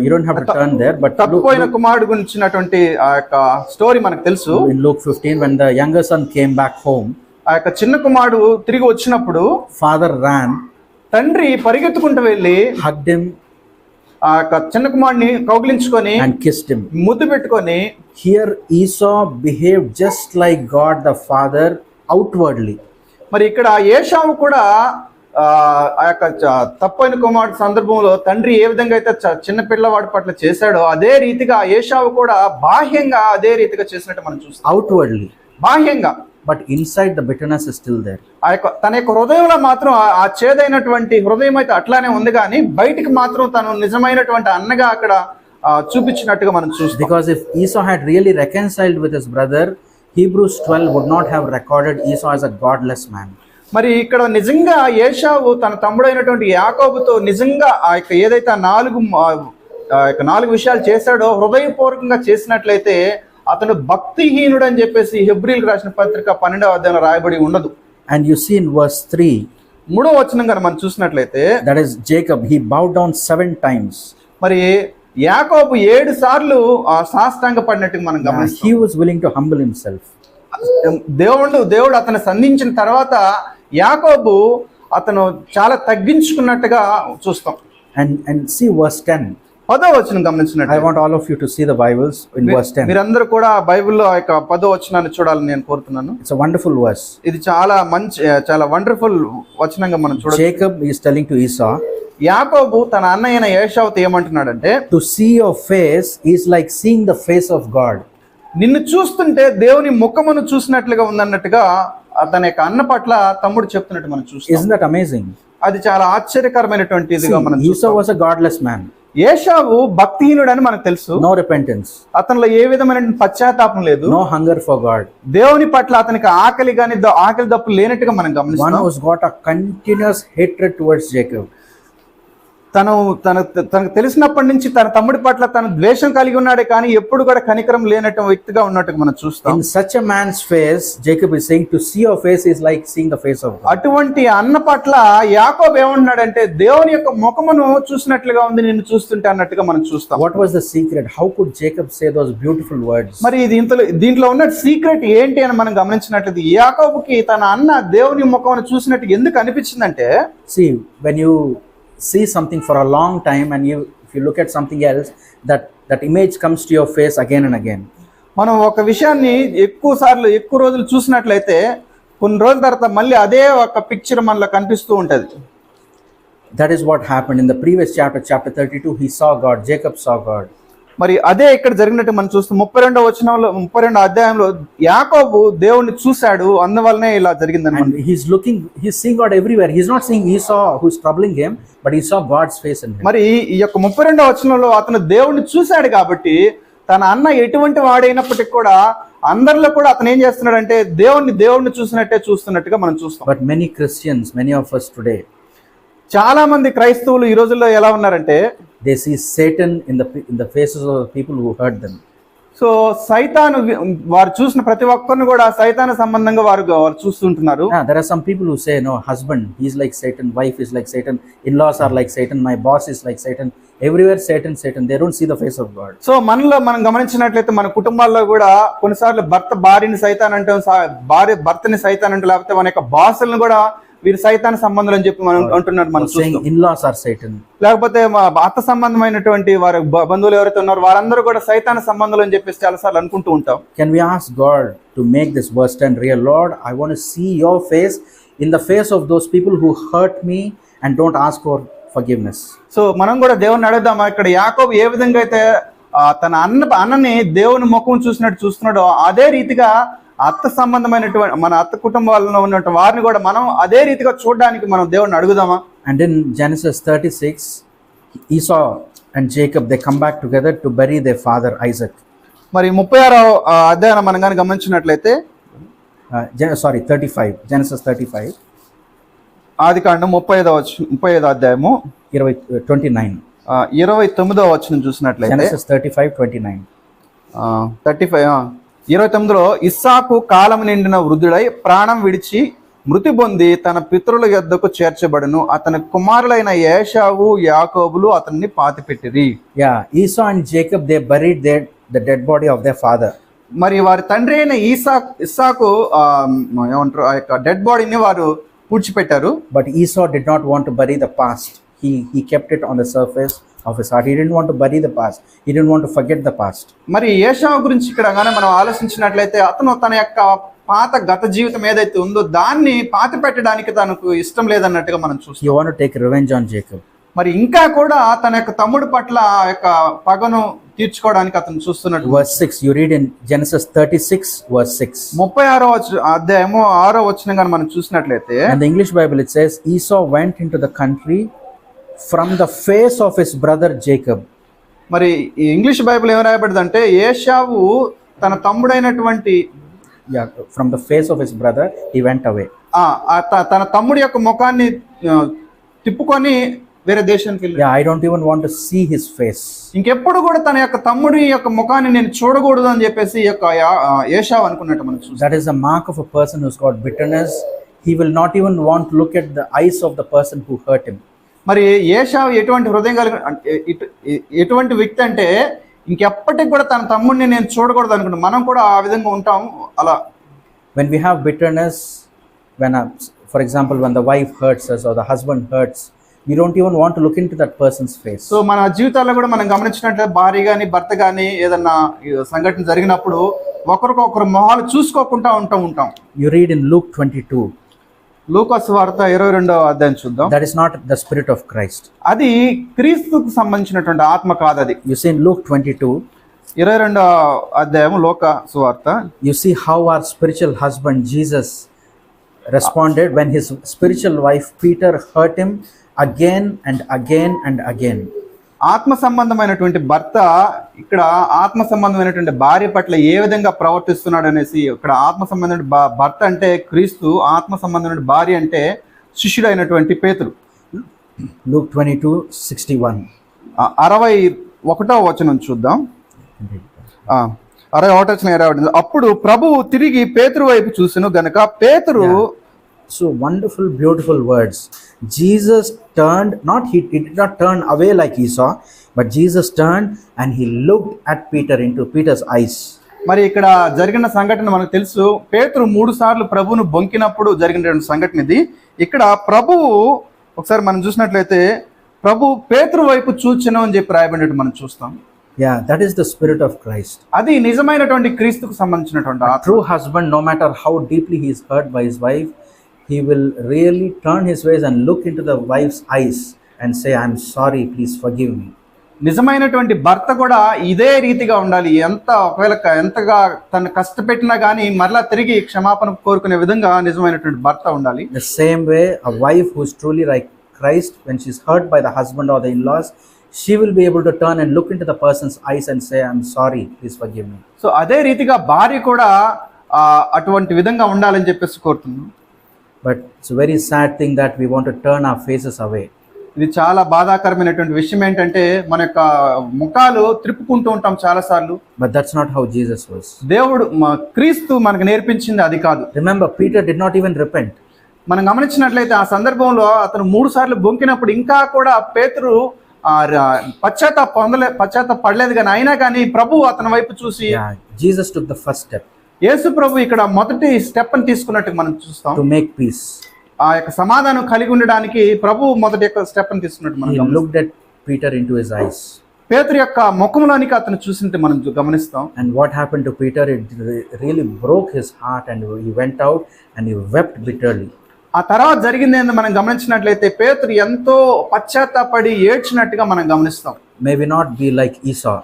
you don't have to turn there, but తప్పిపోయిన కుమారుడు గురించినటువంటి ఆ యొక్క స్టోరీ మనకు తెలుసు. In Luke 15, when the younger son came back home, ఆ యొక్క చిన్న కుమారుడు తిరిగి వచ్చినప్పుడు father ran, తండ్రి పరిగెత్తుకుంటూ వెళ్ళి hugged him, ఆ యొక్క చిన్న కుమారుడిని కౌగిలించుకొని and kissed him. ముద్దు పెట్టుకొని, here Esau behaved just like God the Father outwardly. మరి ఇక్కడ ఏశావు కూడా ఆ యొక్క తప్పైన కుమారుడు సందర్భంలో తండ్రి ఏ విధంగా అయితే చిన్న పిల్లవాడి పట్ల చేశాడో అదే రీతిగా ఏశావు కూడా బాహ్యంగా అదే రీతిగా చేసినట్టు మనం చూస్తాం. Outwardly, బాహ్యంగా, but inside the bitterness is still there. తన యొక్క హృదయంలో మాత్రం ఆ చేదైనటువంటి హృదయం అయితే అట్లానే ఉంది, కానీ బయటికి మాత్రం తను నిజమైనటువంటి అన్నగా అక్కడ చూపించినట్టుగా మనం చూస్తాం. Because if Esau had really reconciled with his brother, Hebrews 12 would not have recorded Esau as a godless man. మరి ఇక్కడ నిజంగా ఏశావు తన తమ్ముడైనటువంటి యాకోబుతో నిజంగా ఆ యొక్క ఏదైతే 4 విషయాలు చేశాడో హృదయపూర్వకంగా చేసినట్లయితే అతను భక్తిహీనుడు అని చెప్పేసి హెబ్రీయులకు రాసిన పత్రిక 12వ అధ్యాయంలో రాయబడి ఉండదు. And you see in verse 3, 3వ వచనం కనుక మనం చూసినట్లయితే, that is Jacob, he bowed down 7 times. మరి యాకోబు 7 సార్లు సాష్టాంగ పడినట్టు మనం గమనిస్తాం. He was willing to humble himself. దేవుడు అతను సంధించిన తర్వాత యాకోబు అతను చాలా తగ్గించుకున్నట్టుగా చూస్తాం. And see verse 10. 10వ వచనం గమనించినట్టు, I want all of you to see the Bibles in verse 10. మీరందరూ కూడా బైబిల్లో ఆ యొక్క 10వ వచనాన్ని చూడాలని నేను కోరుతున్నాను. It's a wonderful verse. ఇది చాలా వండర్ఫుల్ వచనంగా మనం చూడాలి. Jacob is telling to Esau, యాకోబు తన అన్నయ్యైన ఏశావుతో ఏమంటున్నాడంటే, to see your face is like seeing the face of God. నిన్ను చూస్తుంటే దేవుని ముఖమును చూసినట్లుగా ఉందన్నట్టుగా తన యొక్క అన్న పట్ల తమ్ముడు చెప్తున్నట్టు మనం చూస్తాం. Isn't that amazing? అది చాలా ఆశ్చర్యకరమైనటువంటిదిగా మనం Esau was a godless man. ఏశావు భక్తిహీనుడని మనకు తెలుసు. no repentance, అతనిలో ఏ విధమైన పశ్చాత్తాపం లేదు. no hunger for God. దేవుని పట్ల అతనికి ఆకలి గాని ఆకలి దప్పు లేనట్టుగా మనం One గమనిస్తాం. who's got a continuous hatred towards Jacob. తనకు తెలిసినప్పటి నుంచి తన తమ్ముడి పట్ల తన ద్వేషం కలిగి ఉన్నాడే కానీ ఎప్పుడు కూడా కనికరం లేనట్టు వ్యక్తిగా ఉన్నట్టుగా మనం చూస్తాం. In such a man's face, Jacob is saying, to see your face is like seeing the face of God. అటువంటి అన్న పట్ల యాకోబు ఏమంటున్నాడంటే దేవుని యొక్క ముఖమును చూసినట్లుగా ఉంది నిన్ను చూస్తుంటే అన్నట్టుగా మనం చూస్తాం. What was the secret? How could Jacob say those beautiful words? మరి దీంట్లో ఉన్న సీక్రెట్ ఏంటి అని మనం గమనించినట్లయితే యాకోబుకి తన అన్న దేవుని ముఖమును చూసినట్టు ఎందుకు అనిపించిందంటే, See, when you see something for a long time and if you look at something else, that image comes to your face again and again. మనం ఒక విషయాన్ని ఎక్కువ రోజులు చూసినట్లయితే కొన్ని రోజుల తర్వాత మళ్ళీ అదే ఒక పిక్చర్ మనలో కనిపిస్తూ ఉంటది. That is what happened in the previous chapter 32. He saw God. Jacob saw God. మరి అదే ఇక్కడ జరిగినట్టు మనం చూస్తాం. 32వ అధ్యాయంలో యాకోబు దేవుణ్ణి చూశాడు, అందువల్లనే ఇలా జరిగిందని. And he's seeing God everywhere. He's not seeing Esau who's troubling him, but he saw God's face in him. మరి ఈ యొక్క 32వ వచనంలో అతను దేవుణ్ణి చూశాడు కాబట్టి తన అన్న ఎటువంటి వాడైనప్పటికీ కూడా అందరిలో కూడా అతను ఏం చేస్తున్నాడంటే దేవుణ్ణి చూస్తున్నట్టుగా మనం చూస్తాం. But many Christians, many of us today, చాలా మంది క్రైస్తవులు ఈ రోజుల్లో ఎలా ఉన్నారంటే, they see Satan in the faces of the people who hurt them. So సైతాను వారు చూసిన ప్రతి ఒక్కరిని కూడా సైతాను సంబంధంగా వారు చూస్తుంటున్నారు. There are some people who say, no, husband he's like Satan, wife is like Satan, in-laws are like Satan, my boss is like Satan, everywhere Satan. They don't see the face of God. So మనం గమనించినట్లయితే మన కుటుంబాల్లో కూడా కొన్నిసార్లు భార్యని సైతాన్ అంటాం, భార్య భర్తని సైతాన్ అంటాం, లేకపోతే మన యొక్క బాసులను కూడా వీరు సైతాన్ సంబంధులు అని చెప్పి మనం అంటున్నారు. మనం in-laws are Satan, లేకపోతే మా అత్త సంబంధమైనటువంటి వారి బంధువులు ఎవరైతే ఉన్నారో వారందరూ కూడా సైతాన్ సంబంధులు అని చెప్పేసి చాలాసార్లు అనుకుంటూ ఉంటాం. Can we ask God to make this verse 10 real? Lord, I want to see your face in the face of those people who hurt me and don't ask for forgiveness. So మనం కూడా దేవుని అడుగుదామా, ఇక్కడ యాకోబు ఏ విధంగా అయితే తన అన్నని దేవుని ముఖం చూస్తున్నాడో అదే రీతిగా అత్త సంబంధమైనటువంటి మన అత్త కుటుంబాలలో ఉన్నటువంటి వారిని కూడా మనం అదే రీతిగా చూడడానికి మనం దేవుడిని అడుగుదామా. And in Genesis 36, Esau and Jacob, they come back together to bury their father Isaac. మరి 36వ అధ్యాయం మనం కానీ గమనించినట్లయితే 35, Genesis 35, ఆదికాండం 35వ అధ్యాయము 29, 29వ వచనం చూసినట్లయితే Genesis 35:29, 29లో ఇస్సాకు కాలం నిండిన వృద్ధుడై ప్రాణం విడిచి మృతి పొంది తన పితరుల యొద్దకు చేర్చబడును, అతని కుమారులైన ఏశావు యాకోబులు అతన్ని పాతిపెట్టిరి. Esau and Jacob, they buried the dead body of their father. మరి వారి తండ్రి అయిన ఇస్సాకు ఏమంటారు ఆ యొక్క డెడ్ బాడీని వారు పూడ్చిపెట్టారు. But Esau did not want to bury the past. He kept it on the surface of his heart. He didn't want to bury the past. He didn't want to forget the past. మరి ఏశావు గురించి ఇక్కడ గానే మనం ఆలోచించినట్లయితే అతను తన యొక్క పాత గత జీవితం ఏదైతే ఉందో దాన్ని పాతి పెట్టడానికి తనకు ఇష్టం లేదన్నట్టుగా మనం చూస్తాం. He wanted to take revenge on Jacob. మరి ఇంకా కూడా తన యొక్క తమ్ముడు పట్ల ఆ యొక్క పగను తీర్చుకోవడానికి అతను చూస్తున్నట్టు. Verse 6, you read in Genesis 36 verse 6. 36వ అధ్యాయము 6వ వచనం గాని మనం చూసినట్లయితే, in the English Bible it says, Esau went into the country from the face of his brother Jacob. మరి ఈ ఇంగ్లీష్ బైబిల్ ఏం రాయబడిందంటే ఏశావు తన తమ్ముడైనటువంటి from the face of his brother he went away. తన తమ్ముడి యొక్క ముఖాన్ని తిప్పుకొని వేరే దేశానికి వెళ్ళాడు. I don't even want to see his face. ఇంకెప్పుడు కూడా తన యొక్క తమ్ముడి యొక్క ముఖాన్ని నేను చూడకూడదు అని చెప్పేసి ఈ యొక్క ఏశావు అనుకున్నట్టు మనం చూస్తాం. That is a mark of a person who's got bitterness. He will not even want to look at the eyes of the person who hurt him. మరి ఏశావు ఎటువంటి హృదయం ఎటువంటి వ్యక్తి అంటే ఇంకెప్పటికి కూడా తన తమ్ముడిని నేను చూడకూడదు అనుకుంటాను. మనం కూడా ఆ విధంగా ఉంటాం. అలా when we have bitterness, for example when the wife hurts us or the husband hurts, we don't even want to look into that person's face. So మన జీవితాల్లో కూడా మనం గమనించినట్లయితే భార్య కానీ భర్త కానీ ఏదన్నా సంఘటన జరిగినప్పుడు ఒకరికొకరు మొహాలు చూసుకోకుండా ఉంటాం. You read in Luke 22. లూకా సువార్త 22వ అధ్యాయం చూద్దాం. That is not the spirit of Christ. అది క్రీస్తుకు సంబంధించినటువంటి ఆత్మ కాదు అది. You see in Luke 22, 22వ అధ్యాయం లూకా సువార్త, you see how our spiritual husband Jesus responded when his spiritual wife Peter hurt him again and again and again. ఆత్మ సంబంధమైనటువంటి భర్త ఇక్కడ ఆత్మ సంబంధమైనటువంటి భార్య పట్ల ఏ విధంగా ప్రవర్తిస్తున్నాడు అనేసి, ఇక్కడ ఆత్మ సంబంధమైన భర్త అంటే క్రీస్తు, ఆత్మ సంబంధమైన భార్య అంటే శిష్యుడు అయినటువంటి పేతురు. Luke 22:61. 61వ వచనం చూద్దాం. 61వ వచనం. అప్పుడు ప్రభువు తిరిగి పేతురు వైపు చూసెను గనుక పేతురు. So wonderful, beautiful words. Jesus turned, he did not turn away like Esau, but Jesus turned and he looked at into Peter's eyes. మరి ఇక్కడ జరిగిన సంఘటన మనకు తెలుసు. పేతురు 3 సార్లు ప్రభువును బొంకినప్పుడు జరిగిన సంఘటన ఇది. ఇక్కడ ప్రభువు ఒకసారి మనం చూసినట్లయితే ప్రభు పేతురు వైపు చూచెను అని చెప్పి రాయబడినట్టు మనం చూస్తాం. Yeah, that is the spirit of Christ. అది నిజమైనటువంటి క్రీస్తుకు సంబంధించినటువంటి A true husband, no matter how deeply he is hurt by his wife, he will really turn his ways and look into the wife's eyes and say, I'm sorry, please forgive me. నిజమైనటువంటి భర్త కూడా ఇదే రీతిగా ఉండాలి. ఎంతగా తను కష్టపెట్టినా కానీ మరలా తిరిగి క్షమాపణ కోరుకునే విధంగా నిజమైనటువంటి భర్త ఉండాలి. The same way, a wife who is truly like Christ, when she is hurt by the husband or the in-laws, she will be able to turn and look into the person's eyes and say, I'm sorry, please forgive me. So అదే రీతిగా భార్య కూడా అటువంటి విధంగా ఉండాలని చెప్పేసి కోరుతున్నాను. But it's a very sad thing that we want to turn our faces away. ఇది చాలా బాధాకరమైనటువంటి విషయం ఏంటంటే మన యొక్క ముఖాలు త్రిప్పుకుంటూ ఉంటాం చాలా సార్లు. But that's not how Jesus was. క్రీస్తు మనకు నేర్పించింది అది కాదు. Remember, Peter did not even repent. మనం గమనించినట్లయితే ఆ సందర్భంలో అతను 3 సార్లు బొంకినప్పుడు ఇంకా కూడా పేతురు పడలేదు కానీ అయినా కానీ ప్రభు అతని వైపు చూసి, Jesus took the first step. యేసు ప్రభు ఇక్కడ మొదటి స్టెప్ అని తీసుకున్నట్టు మనం చూస్తాం. To make peace. ఆ యొక్క సమాధానం కలిగి ఉండడానికి ప్రభు మొదటి యొక్క స్టెప్ అని తీసుకున్నట్టు మనం He looked at Peter into his eyes. పేతురు యొక్క ముఖంలోనికి అతను చూసింటే మనం గమనిస్తాం. And what happened to Peter? It really broke his heart and he went out and he wept bitterly. ఆ తర్వాత జరిగింది ఏందో మనం గమనించినట్లయితే పేతురు ఎంతో పశ్చాత్తాపడి ఏడ్చినట్టుగా మనం గమనిస్తాం. May we not be like Esau.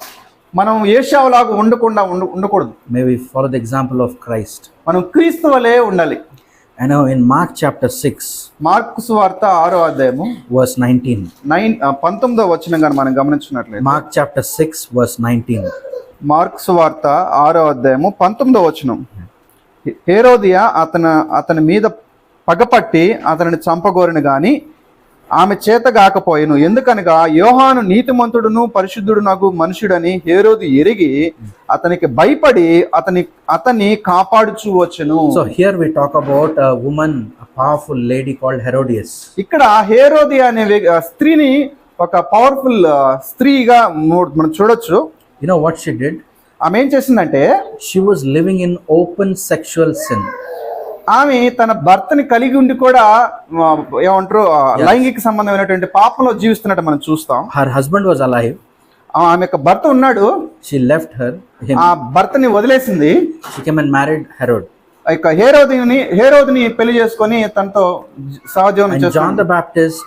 మనం ఏశావులాగా ఉండకూడదు. May we follow the example of Christ. మనం క్రీస్తు వలె ఉండాలి. I know in Mark chapter 6, mark సువార్త 6వ అధ్యాయము verse 19వ వచనం గాని మనం గమనించినట్లయితే, Mark chapter 6 verse 19. మార్కు సువార్త 6వ అధ్యాయము 19వ వచనం. హేరోదియ అతని మీద పగపట్టి అతనిని చంపగోరిన గాని ఆమె చేత కాకపోయెను. ఎందుకనగా యోహాను నీతిమంతుడును పరిశుద్ధుడునగు మనుషుడని హేరోదు ఎరిగి అతనికి భయపడి అతన్ని కాపాడుచూ వచ్చెను. So here we talk about a woman, a powerful lady called Herodias. ఇక్కడ హేరోది అనే స్త్రీని ఒక పవర్ఫుల్ స్త్రీగా మనం చూడొచ్చు. You know what she did? ఆమె ఏం చేసిందంటే, she was living in open sexual sin. ఆమె తన భర్తని కలిగి ఉండి కూడా ఏమంటారు లైంగిక సంబంధమైనటువంటి పాపంలో జీవిస్తున్నట్టు మనం చూస్తాం. Her husband was alive. ఆమె యొక్క భర్త ఉన్నాడు. She left him. ఆ భర్తని వదిలేసింది. She came and married Herod. ఆ యొక్క హేరోదుని పెళ్లి చేసుకొని తనతో సహజీవనం చేస్తుంది. John the Baptist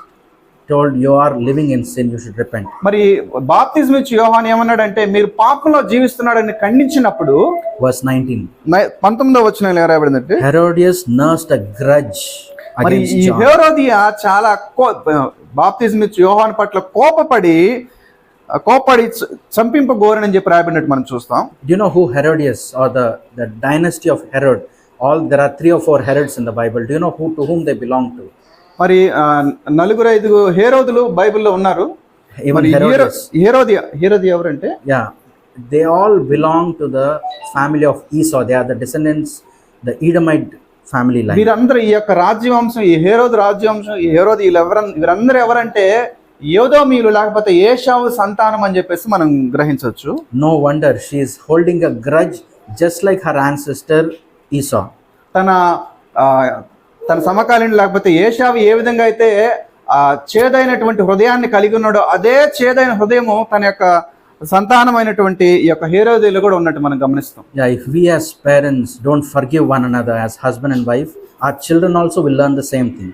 told, you are living in sin, you should repent. మరి బాప్తిజం ఇచ్చి యోహాను ఏమన్నాడంటే, మీరు పాపంలో జీవిస్తున్నాడని ఖండించినప్పుడు verse 19, 19వ వచనంలో రాయబడిందంటే, Herodias nursed a grudge against ఈ John. హేరోదియా చాలా బాప్తిజం ఇచ్చి యోహాను పట్ల కోపపడి చంపింపగోరని చెప్పి రాయబడినట్టు మనం చూస్తాం. Do you know who Herodias or the dynasty of Herod? There are 3 or 4 Herods in the Bible. Do you know to whom they belong to? మరి 4-5 హేరోదులు బైబిల్లో ఉన్నారు. హేరోదియా ఎవరంటే, they all belong to the family of Esau. They are the descendants, the Edomite family line. వీరందరూ ఈ యొక్క రాజ్యవంశం, ఈ హేరోదు రాజ్యవంశం, ఈ హేరోదు వీరందరూ ఎవరంటే యోదోమీయులు లేకపోతే ఏశావు సంతానం అని చెప్పేసి మనం గ్రహించవచ్చు. No wonder she is holding a grudge just like her ancestor Esau. తన సమకాలీనుడు లేకపోతే ఏశావు ఏ విధంగా అయితే చేదైనటువంటి హృదయాన్ని కలిగి ఉన్నాడో అదే చేదైన హృదయము తన యొక్క సంతానమైనటువంటి ఈ యొక్క హేరోదులో కూడా ఉన్నట్టు మనం గమనిస్తాం. If we as parents don't forgive one another as husband and wife, our children also will learn the same thing.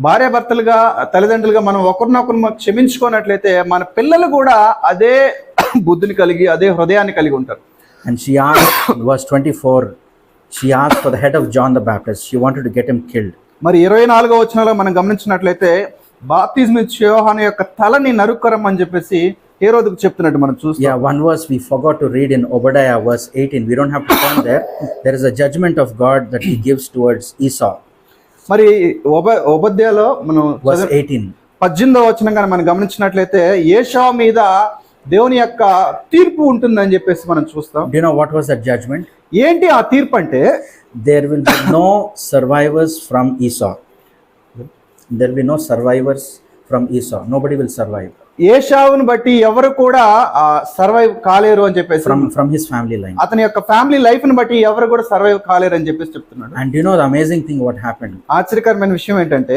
భార్యాభర్తలుగా తల్లిదండ్రులుగా మనం ఒకరినొకరు క్షమించుకోనట్లయితే మన పిల్లలు కూడా అదే బుద్ధిని కలిగి అదే హృదయాన్ని కలిగి ఉంటారు. And she asked, verse 24, she asked for the head of John the Baptist. She wanted to get him killed. మరి 24వ వచనంలో మనం గమనించినట్లయితే బాప్తిజం ఇచ్చే యోహాను యొక్క తలని నరుక్కరమని చెప్పేసి హేరోదుకు చెప్తున్నట్టు మనం చూస్తాం. Yeah, one verse we forgot to read in Obadiah, verse 18. We don't have to turn there. There is a judgment of God that he gives towards Esau. మరి ఉపధ్యాయలో మనం Verse 18. 18వ వచనం కానీ మనం గమనించినట్లయితే ఏషావు మీద దేవుని యొక్క తీర్పు ఉంటుందని చెప్పేసి మనం చూస్తాం. Do you know what was that judgment? ఏంటి ఆ తీర్పు అంటే, There will be no survivors from Esau. There will be no survivors from Esau. Nobody will survive ఏషావుని బట్టి ఎవరు కూడా సర్వైవ్ కాలేరు అని చెప్పేసి, from his family line. అతని యొక్క ఫ్యామిలీ లైఫ్ ని బట్టి ఎవరు కూడా సర్వైవ్ కాలేరు అని చెప్పేసి చెప్తున్నాడు. And you know the amazing thing what happened? ఆశ్చర్యకరమైన విషయం ఏంటంటే,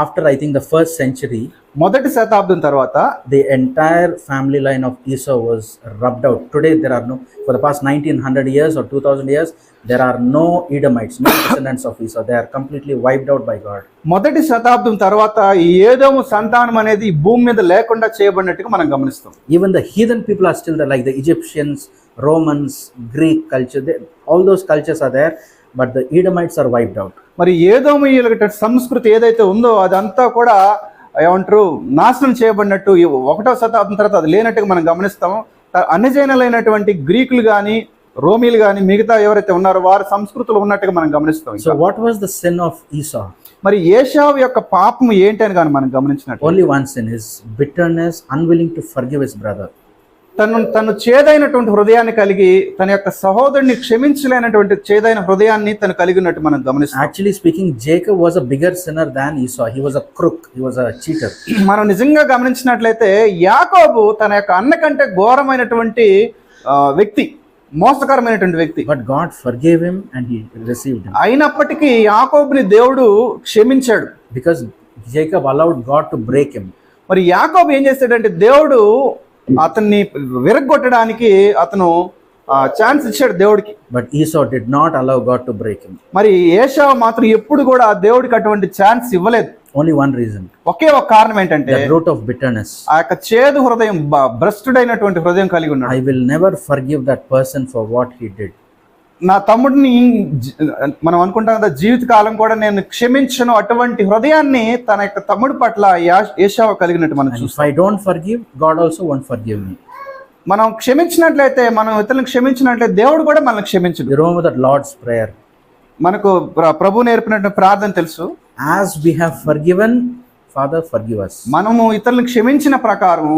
After I think the first century, మొదటి శతాబ్దం తర్వాత the entire family line of Esau was rubbed out. Today there are no, for the past 1900 years or 2000 years, there are no Edomites, no descendants of Esau. They are completely wiped out by God. మొదటి శతాబ్దం తర్వాత ఈ ఏదోము సంతానం అనేది ఈ భూమి మీద లేకుండా చేయబడినట్టుగా మనం గమనిస్తాం. Even the heathen people are still there, like the Egyptians, Romans, Greek culture. All those cultures are there, but the Edomites are wiped out. మరి ఏదోమీయుల సంస్కృతి ఏదైతే ఉందో అదంతా కూడా ఏమంటారు నాశనం చేయబడినట్టు ఒకటో శతాబ్దం తర్వాత అది లేనట్టుగా మనం గమనిస్తాం. అన్యజనులైనటువంటి గ్రీకులు కానీ రోమీలు కానీ మిగతా ఎవరైతే ఉన్నారో వారి సంస్కృతులు ఉన్నట్టుగా మనం గమనిస్తాం. So what was the sin of Esau? మరి ఏషావు యొక్క పాపం ఏంటి అని కానీ మనం గమనించినట్టు, Only one sin, his bitterness, unwilling to forgive his brother. తను చేదైనటువంటి హృదయాన్ని కలిగి తన యొక్క సహోదరుని క్షమించలేనటువంటి చేదైన హృదయాన్ని తను కలిగి ఉన్నట్టు మనం గమనిస్తాం. Actually speaking, Jacob was a bigger sinner than Esau. He was a crook. He was a cheater. మనం నిజంగా గమనించినట్లయితే యాకోబు తన యొక్క అన్న కంటే ఘోరమైనటువంటి వ్యక్తి, మోసకరమైనటువంటి వ్యక్తి. But God forgave him and he received him. అయినప్పటికీ యాకోబుని దేవుడు క్షమించాడు. Because Jacob allowed God to break him. మరి యాకోబు ఏం చేశాడంటే దేవుడు అతన్ని విరగొట్టడానికి అతను ఛాన్స్ ఇచ్చాడు దేవుడికి. But Esau did not allow God to break him. మరి ఏషావు మాత్రం ఎప్పుడు కూడా దేవుడికి అటువంటి ఛాన్స్ ఇవ్వలేదు. Only one reason. ఒకే ఒక కారణం ఏంటంటే, The root of bitterness. ఆ యొక్క చేదు హృదయం, భ్రష్టుడైనటువంటి హృదయం కలిగి ఉన్నాడు. I will never forgive that person for what he did. నా తమ్ముడిని మనం అనుకుంటాం కదా, జీవితకాలం కూడా నేను క్షమించను అటువంటి హృదయాన్ని తన యొక్క తమ్ముడి పట్ల ఏషావు కలిగినట్టు మనం చూస్తాం. If I don't forgive, God also won't forgive me. మనం క్షమించినట్లయితే, మనం ఇతరులను క్షమించినట్లయితే దేవుడు కూడా మనల్ని క్షమించడు. You remember that Lord's prayer? మనకు ప్రభు నేర్పినటువంటి ప్రార్థన తెలుసు. As we have forgiven, Father, forgive us. మనము ఇతరులను క్షమించిన ప్రకారం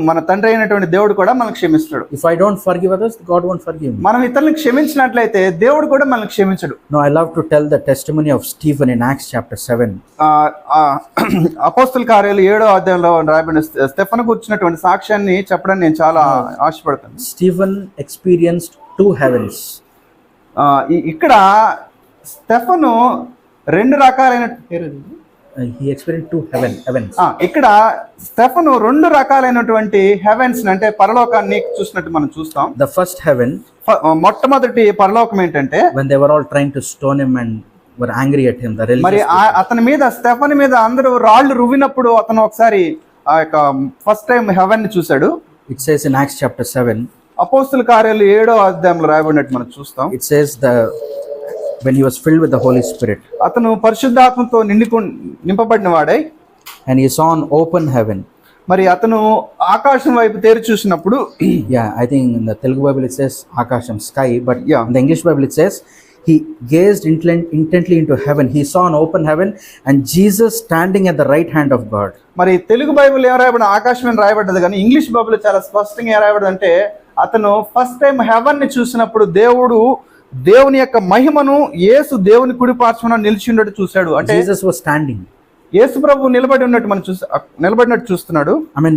మన తండ్రి అయినటువంటి దేవుడు కూడా మనల్ని క్షమిస్తాడు. If I don't forgive others, God won't forgive me. మనం ఇతరులను క్షమించినట్లయితే దేవుడు కూడా మనల్ని క్షమించడు. No, I love to tell the testimony of Stephen in Acts chapter 7. అపోస్తల కార్యాలు 7వ అధ్యాయంలో రాయబడిన స్టెఫను గురించినటువంటి సాక్ష్యాన్ని చెప్పడానికి నేను చాలా ఆశపడతాను. Stephen experienced two heavens. ఇక్కడ స్టెఫను రెండు రకాలైన He experienced two heavens. ఇక్కడ స్టెఫను రెండు రకాలైనటువంటి హెవెన్స్ అంటే పరలోకాన్ని చూసినట్టు మనం చూస్తాం. The first heaven, మొట్టమొదటి పరలోకం ఏంటంటే, when they were all trying to stone him and were angry at him, the religious మరి అతని మీద, స్టెఫన్ మీద అందరూ రాళ్ళు రువ్వినప్పుడు అతను ఒకసారి ఆ యొక్క ఫస్ట్ టైం హెవెన్ ని చూశాడు. It says in Acts chapter 7. అపోస్తల కార్యాలు 7వ అధ్యాయంలో రాయబడినట్టు మనం చూస్తాం. It says when he was filled with the Holy Spirit. అతను పరిశుద్ధాత్మతో నింపబడిన వాడై, and he saw an open heaven. మరి అతను ఆకాశం వైపు తేరి చూసినప్పుడు, yeah, I think in the Telugu Bible it says Akasham, sky, but yeah, in the English Bible it says he gazed intently into heaven. He saw an open heaven and Jesus standing at the right hand of God. మరి తెలుగు బైబిల్ ఏం రాయబడిన ఆకాశం అని రాయబడ్డది, కానీ ఇంగ్లీష్ బైబిల్ చాలా స్పష్టంగా ఏం రాయబడింది అంటే, అతను ఫస్ట్ టైం హెవెన్ ని చూసినప్పుడు దేవుని యొక్క మహిమను యేసు దేవుని కుడి పార్శ్వన నిలిచి ఉన్నట్టు చూశాడు. అంటే Jesus was standing. యేసు ప్రభు నిలబడి ఉన్నట్టు మనం నిలబడినట్టు చూస్తున్నాడు. I mean,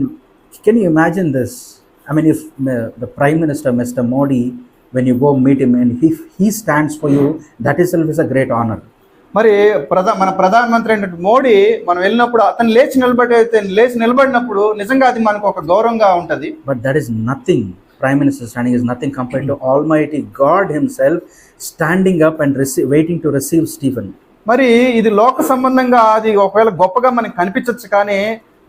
can you imagine this? I mean, if the Prime Minister, Mr. Modi, when you go meet him and if he stands for you, that itself is a great honor. మరి మన ప్రధానమంత్రి అయినటువంటి మోడీ మనం వెళ్ళినప్పుడు అతను లేచి నిలబడినప్పుడు నిజంగా అది మనకు ఒక గౌరవంగా ఉంటది. But that is nothing. Prime Minister standing is nothing compared to Almighty God himself standing up and waiting to receive Stephen. మరి ఇది లోక సంబంధంగా అది ఒకవేళ గొప్పగా మనకి కనిపించవచ్చు, కానీ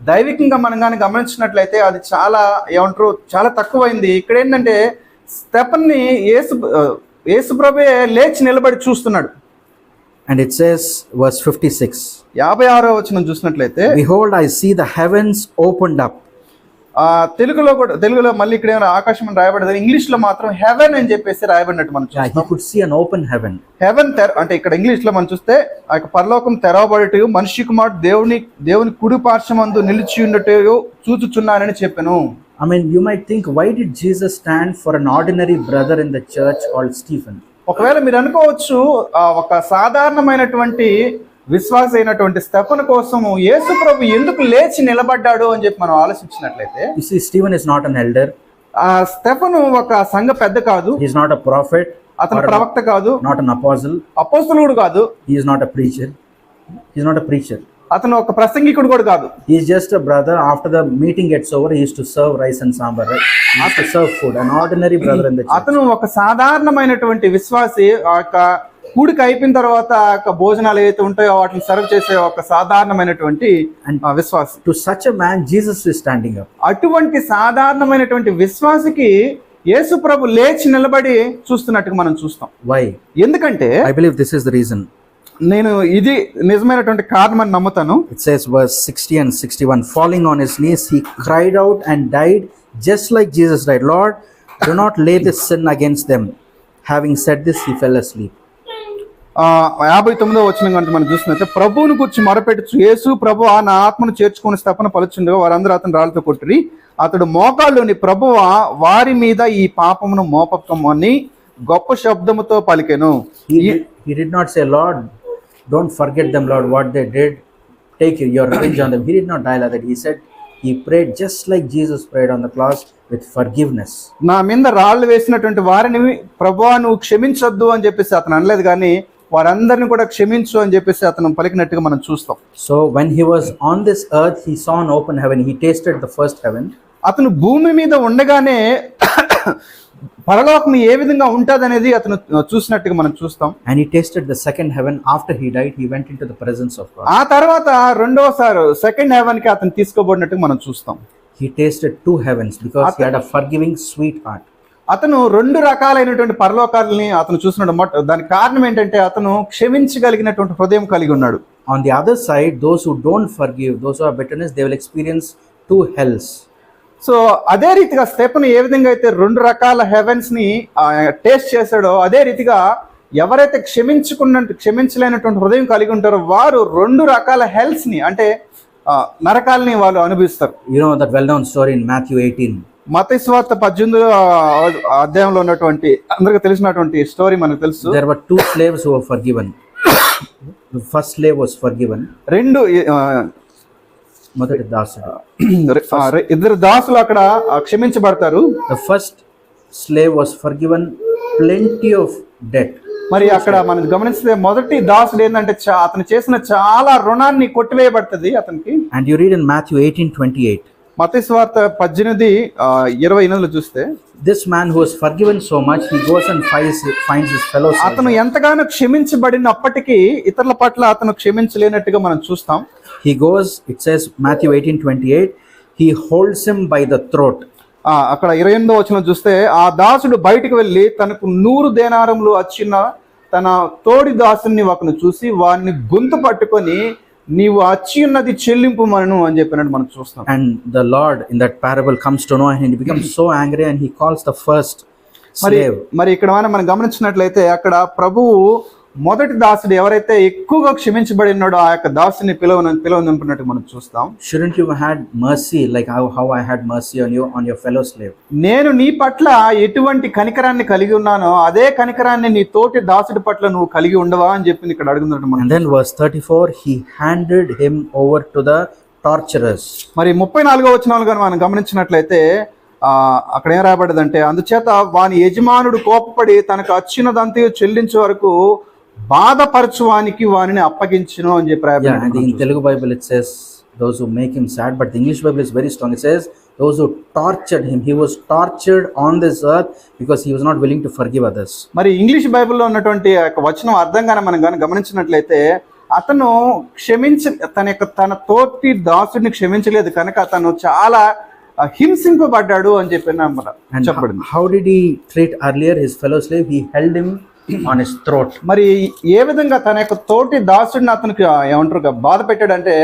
దైవికంగా మనం కానీ గమనించినట్లయితే అది చాలా తక్కువైంది. ఇక్కడ ఏంటంటే స్టెఫన్ని యేసు ప్రభువే లేచి నిలబడి చూస్తున్నాడు. And it says verse 56. 56వ వచనం చూసినట్లయితే, behold, I see the heavens opened up. తెలుగులో మళ్ళీ ఇక్కడ ఏమైనా ఆకాశం అని రాయబడదు, ఇంగ్లీష్ లో మాత్రం హెవెన్ అని చెప్పేసి రాయబడినట్టు మనం Yeah, he could see an open heaven. Heaven అంటే ఇక్కడ ఇంగ్లీష్ లో మనం చూస్తే ఆ యొక్క పరలోకం తెరవబడటయు మనిషి కుమారుడు దేవుని కుడి పార్శ్వమందు నిలిచి ఉండటయు చూచుచున్నానని చెప్పాను. I mean, you might think, why did Jesus stand for an ordinary brother in the church called Stephen? ఒకవేళ మీరు అనుకోవచ్చు ఒక సాధారణమైనటువంటి విశ్వాస అయినటువంటి స్తెఫను కోసము యేసు ప్రభు ఎందుకు లేచి నిలబడ్డాడు అని చెప్పి మనం ఆలోచించినట్లయితే, You see, Stephen is not an elder. Stephen ఒక సంఘ పెద్ద కాదు, He is not a prophet. అతను ప్రవక్త కాదు, Not an apostle. అపోస్తలుడు కాదు, He is not a preacher. He is not a preacher. అతను ఒక ప్రసంగికుడు కూడా కాదు. He is just a brother. After the meeting gets over, he used to serve rice and sambar, right? He used to serve food. An ordinary brother in the church. అతను ఒక సాధారణమైనటువంటి విశ్వాసి. ఆ యొక్క కూడిక అయిపోయిన తర్వాత ఆ యొక్క భోజనాలు ఏవైతే ఉంటాయో వాటిని సర్వ్ చేసే ఒక సాధారణమైనటువంటి విశ్వాసి. To such a man, Jesus is standing up. అటువంటి సాధారణమైనటువంటి విశ్వాసికి యేసు ప్రభు లేచి నిలబడి చూస్తున్నట్టుగా మనం చూస్తాం. Why? ఎందుకంటే I believe this is the reason. నేను ఇది నిజమైనటువంటి కారణం అని నమ్ముతాను. It says verse 60 and 61, falling on his knees, he cried out and died just like Jesus died. Lord, do not lay this sin against them. Having said this, he fell asleep. 59వ వచనం కనుక మనం చూసినట్లయితే, ప్రభువును గురించి మొరపెట్టుచు యేసు ప్రభువా నా ఆత్మను చేర్చుకుని స్తపన పలుచుండగా వారందరూ అతను రాళ్ళతో కొట్టిరి. అతడు మోకాళ్ళుని ప్రభువా వారి మీద ఈ పాపమును మోపకమని గొప్ప శబ్దముతో పలికెను. He did not say, Lord, don't forget them, Lord, what they did. Take your revenge on them. He did not die like that. He said, he prayed just like Jesus prayed on the cross with forgiveness. నా మీద రాళ్ళు వేసినటువంటి వారిని ప్రభువా నువ్వు క్షమించొద్దు అని చెప్పేసి అతను అనలేదు, కానీ వారందరిని కూడా క్షమించు అని చెప్పేసి అతను పలికినట్టుగా మనం చూస్తాం. So when he was on this earth, he saw an open heaven. He tasted the first heaven. అతను భూమి మీద ఉండగానే పరలోకం ఏ విధంగా ఉంటుంది అనేది అతను చూసినట్టుగా మనం చూస్తాం. And he tasted the second heaven. After he died, he went into the presence of God. ఆ తర్వాత రెండోసారి సెకండ్ హెవెన్ కి అతను తీసుకోబడినట్టుగా మనం చూస్తాం. He tasted two heavens because he had a forgiving, sweet heart. అతను రెండు రకాలైనటువంటి పరలోకాలని అతను చూసినాడు. దానికి కారణం ఏంటంటే అతను క్షమించగలిగినటువంటి హృదయం కలిగి ఉన్నాడు. On the other side, those who don't forgive, those who have bitterness, they will experience two hells. So అదే రీతిగా స్టెఫెను ఏ విధంగా అయితే రెండు రకాల హెవెన్స్ ని టేస్ట్ చేశాడో, అదే రీతిగా ఎవరైతే క్షమించలేనటువంటి హృదయం కలిగి ఉంటారో వారు రెండు రకాల హెల్స్ ని అంటే నరకాలని వాళ్ళు అనుభవిస్తారు. You know that well-known story in Matthew 18. మత్తయి సువార్త 18వ అధ్యాయంలో ఉన్నటువంటి అందరికీ తెలిసినటువంటి స్టోరీ మనకు తెలుసు. There were two slaves who were forgiven. The first slave was forgiven. మొదటి దాసుడు. ఇద్దరు దాసులు అక్కడ క్షమించబడతారు. The first slave was forgiven plenty of debt. మరి అక్కడ మనం గమనిస్తే మొదటి దాసుడు ఏంటంటే అతను చేసిన చాలా రుణాన్ని కొట్టివేయబడుతుంది అతనికి. And you read in Matthew 18:28. మత్తయి సువార్త 18:28 చూస్తే, this man who was forgiven so much, he goes and finds his fellow slave. అతను ఎంతగానో క్షమించబడినప్పటికీ ఇతరుల పట్ల అతను క్షమించలేనట్టుగా మనం చూస్తాం. He goes, it says Matthew 18:28, he holds him by the throat. అక్కడ 28వ వచనం చూస్తే, ఆ దాసుడు బయటికి వెళ్ళి తనకు 100 దేనారములు వచ్చిన తన తోడి దాసుని ఒకను చూసి వారిని గొంతు పట్టుకొని నీవు అచ్చి ఉన్నది చెల్లింపు మను అని చెప్పినట్టు మనం చూస్తాం. And the Lord in that parable comes to know and he becomes so angry and he calls the first slave. మరి ఇక్కడ మనం గమనించినట్లయితే అక్కడ ప్రభువు మొదటి దాసుడు ఎవరైతే ఎక్కువగా క్షమించబడి ఉన్నాడో ఆ యొక్క దాసుని పిలువనంపినట్టు మనం చూస్తాం. Shouldn't you have had mercy like how I had mercy on you, on your fellow slave? నేను నీ పట్ల ఎటువంటి కనికరాన్ని కలిగి ఉన్నానో అదే కనికరాన్ని నీ తోటి దాసుడి పట్ల నువ్వు కలిగి ఉండవా అని చెప్పి ఇక్కడ అడుగుతున్నట్టు మనం. And then verse 34, he handed him over to the torturers. మరి 34వ వచనాలు కానీ మనం గమనించినట్లయితే అక్కడ ఏం రాయబడ్డదంటే, అందుచేత వాని యజమానుడు కోపపడి తనకు వచ్చినదంతా చెల్లించే వరకు బాధపరచువానికి వానిని అప్పగించును అని చెప్పి రాయబడింది. And in Telugu Bible it says those who make him sad, but the English Bible is very strong. It says those who tortured him. He was tortured on this earth because he was not willing to forgive others. మరి ఇంగ్లీష్ బైబిల్లో ఉన్నటువంటి వచనం అర్థంగానే మనం కానీ గమనించినట్లయితే అతను తన తోటి దాసుడిని క్షమించలేదు కనుక అతను చాలా హింసింపబడ్డాడు అని చెప్పి చెప్పబడింది. How did he treat earlier his fellow slave? He held him on his throat. మరి ఏ విధంగా తన యొక్క తోటి దాసుడిని అతనికి ఏమంటారు బాధ పెట్టాడంటే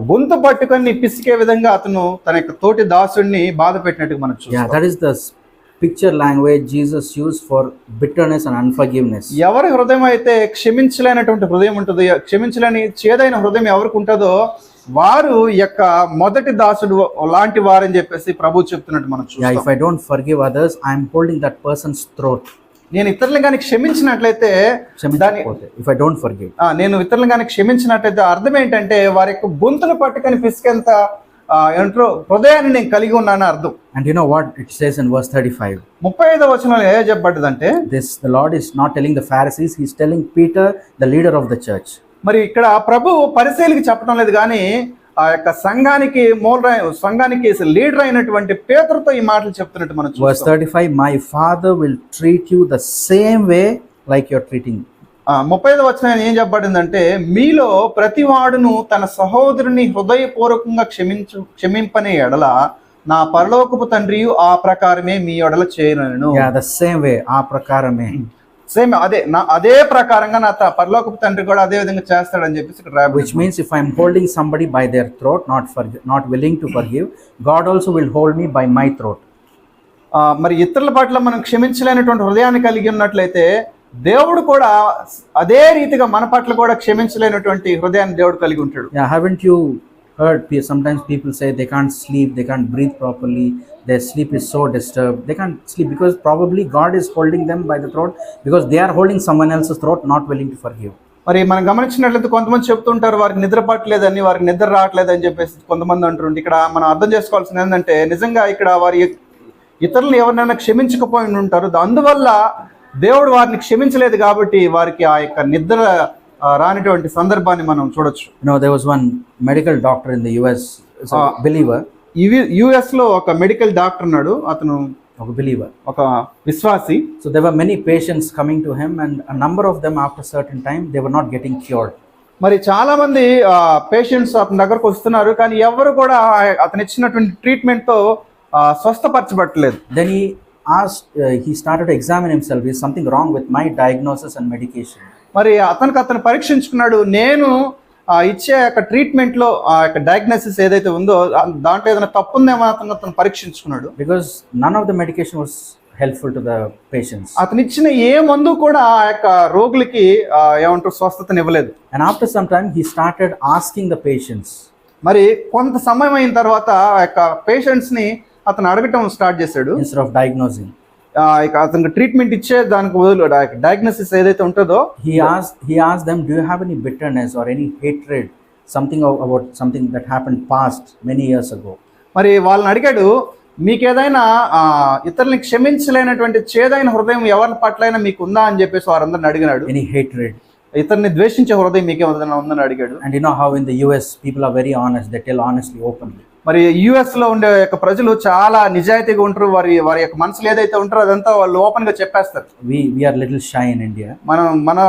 గొంతు పట్టుకొని పిసికే విధంగా అతను తన యొక్క తోటి దాసుడిని బాధ పెట్టినట్టుగా మనం Yeah, చూస్తాం. that is the picture language Jesus used for bitterness and unforgiveness. ఎవరి హృదయం అయితే క్షమించలేనటువంటి హృదయం ఉంటుందో, క్షమించలేని చేదైన హృదయం ఎవరికి ఉంటుందో వారు యొక్క మొదటి దాసుడు లాంటి వారని చెప్పేసి ప్రభు చెప్తున్నట్టు మనం Yeah, చూస్తాం. if I don't forgive others, I am holding that person's throat. నేను ఇతరులను కానీ క్షమించినట్లయితే దాని If I don't forgive. నేను ఇతరులను కానీ క్షమించినట్లయితే అర్థం ఏంటంటే వారి యొక్క గొంతును పట్టుకొని పిసికేంత ఏంటో హృదయాన్ని నేను కలిగి ఉన్నాను అర్థం. And you know what it says in verse 35? 35వ వచనంలో ఏ చెప్పబడ్డదంటే The Lord is not telling the Pharisees, He's telling Peter, the leader of the church. మరి ఇక్కడ ప్రభు పరిశీలికి చెప్పడం లేదు కానీ ఆ యొక్క సంఘానికి సంఘానికి లీడర్ అయినటువంటి పేతురుతో ఈ మాటలు చెప్తున్నట్టు మనం Verse చూస్తాం. 35, my Father will treat you the same way like you're treating me. 35వ వచనం ఏం చెప్పబడిందంటే మీలో ప్రతివాడును తన సహోదరుని హృదయపూర్వకంగా క్షమింపనే ఎడల నా పరలోకపు తండ్రియు ఆ ప్రకారమే మీ ఎడల చేయను. Yeah, the same way, ఆ ప్రకారమే. సేమ్ అదే ప్రకారంగా నా పరలోకపు తండ్రి కూడా అదే విధంగా చేస్తాడని చెప్పేసి ఇక్కడ రాయబడింది. Which means if I'm holding somebody by their throat, not willing to forgive, God also will hold me by my throat. మరి ఇతరుల పట్ల మనం క్షమించలేనటువంటి హృదయాన్ని కలిగి ఉన్నట్లయితే దేవుడు కూడా అదే రీతిగా మన పట్ల కూడా క్షమించలేనటువంటి హృదయాన్ని దేవుడు కలిగి ఉంటాడు. Yeah, haven't you heard sometimes people say they can't sleep, they can't breathe properly, their sleep is so disturbed, they can't sleep because probably God is holding them by the throat because they are holding someone else's throat, not willing to forgive. మరి మనం గమనించినట్లయితే కొంతమంది చెప్తుంటారు వారికి నిద్ర పట్టలేదని, వారికి నిద్ర రావట్లేదని చెప్పేసి కొంతమంది అంటుంటారు. ఇక్కడ మనం అర్థం చేసుకోవాల్సింది ఏంటంటే నిజంగా ఇక్కడ వారి ఇతరులను ఎవరినైనా క్షమించకపోయి ఉంటారు, అందువల్ల దేవుడు వారిని క్షమించలేదు కాబట్టి వారికి ఆ యొక్క నిద్ర రానిటువంటి సందర్భాన్ని మనం చూడొచ్చు. You know, there was one medical doctor in the US, a believer. US లో ఒక మెడికల్ డాక్టర్ ఉన్నాడు, అతను ఒక believer, ఒక విశ్వాసి. so there were many patients coming to him and a number of them after certain time they were not getting cured. మరి చాలా మంది పేషెంట్స్ అతని దగ్గరకు వస్తున్నారు కానీ ఎవరు కూడా అతను ఇచ్చినటువంటి ట్రీట్మెంట్ తో స్వస్థపరచబట్టలేదు. Then he asked, he started to examine himself, is something wrong with my diagnosis and medication? మరి అతను పరీక్షించుకున్నాడు, నేను ఇచ్చే యొక్క ట్రీట్మెంట్ లో ఆ యొక్క డయాగ్నోసిస్ ఏదైతే ఉందో దాంట్లో ఏదైనా తప్పు ఉందేమో అతను పరీక్షించుకున్నాడు. Because none of the medication was helpful to the patients. అతను ఇచ్చిన ఏ మందు కూడా ఆ యొక్క రోగులకి ఏమంటారు స్వస్థతని ఇవ్వలేదు. And after some time he started asking the patients. మరి కొంత సమయం అయిన తర్వాత ఆ యొక్క పేషెంట్స్ ని అతను అడగటం స్టార్ట్ చేశాడు. Instead of diagnosing, అతనికి ట్రీట్మెంట్ ఇచ్చే దానికి బదులు డయాగ్నోసిస్ ఏదైతే ఉంటుందో he asked them, do you have any bitterness or any hatred, something about something that happened past many years ago? మరి వాళ్ళని అడిగాడు, మీకు ఏదైనా ఇతరుల్ని క్షమించలేనటువంటి చేదైన హృదయం ఎవరి పట్లైనా మీకు ఉందా అని చెప్పేసి వారందరిని అడిగినాడు. Any hatred? ఇతరుని ద్వేషించే హృదయం మీకేమైనా ఉందని అడిగాడు. And you know how in the US people are very honest, they tell honestly, openly. మరి యుఎస్ లో ఉండే యొక్క ప్రజలు చాలా నిజాయితీగా ఉంటారు, వారి యొక్క మనసులో ఏదైతే ఉంటారో అదంతా వాళ్ళు ఓపెన్ గా చెప్పేస్తారు. We are little shy in India.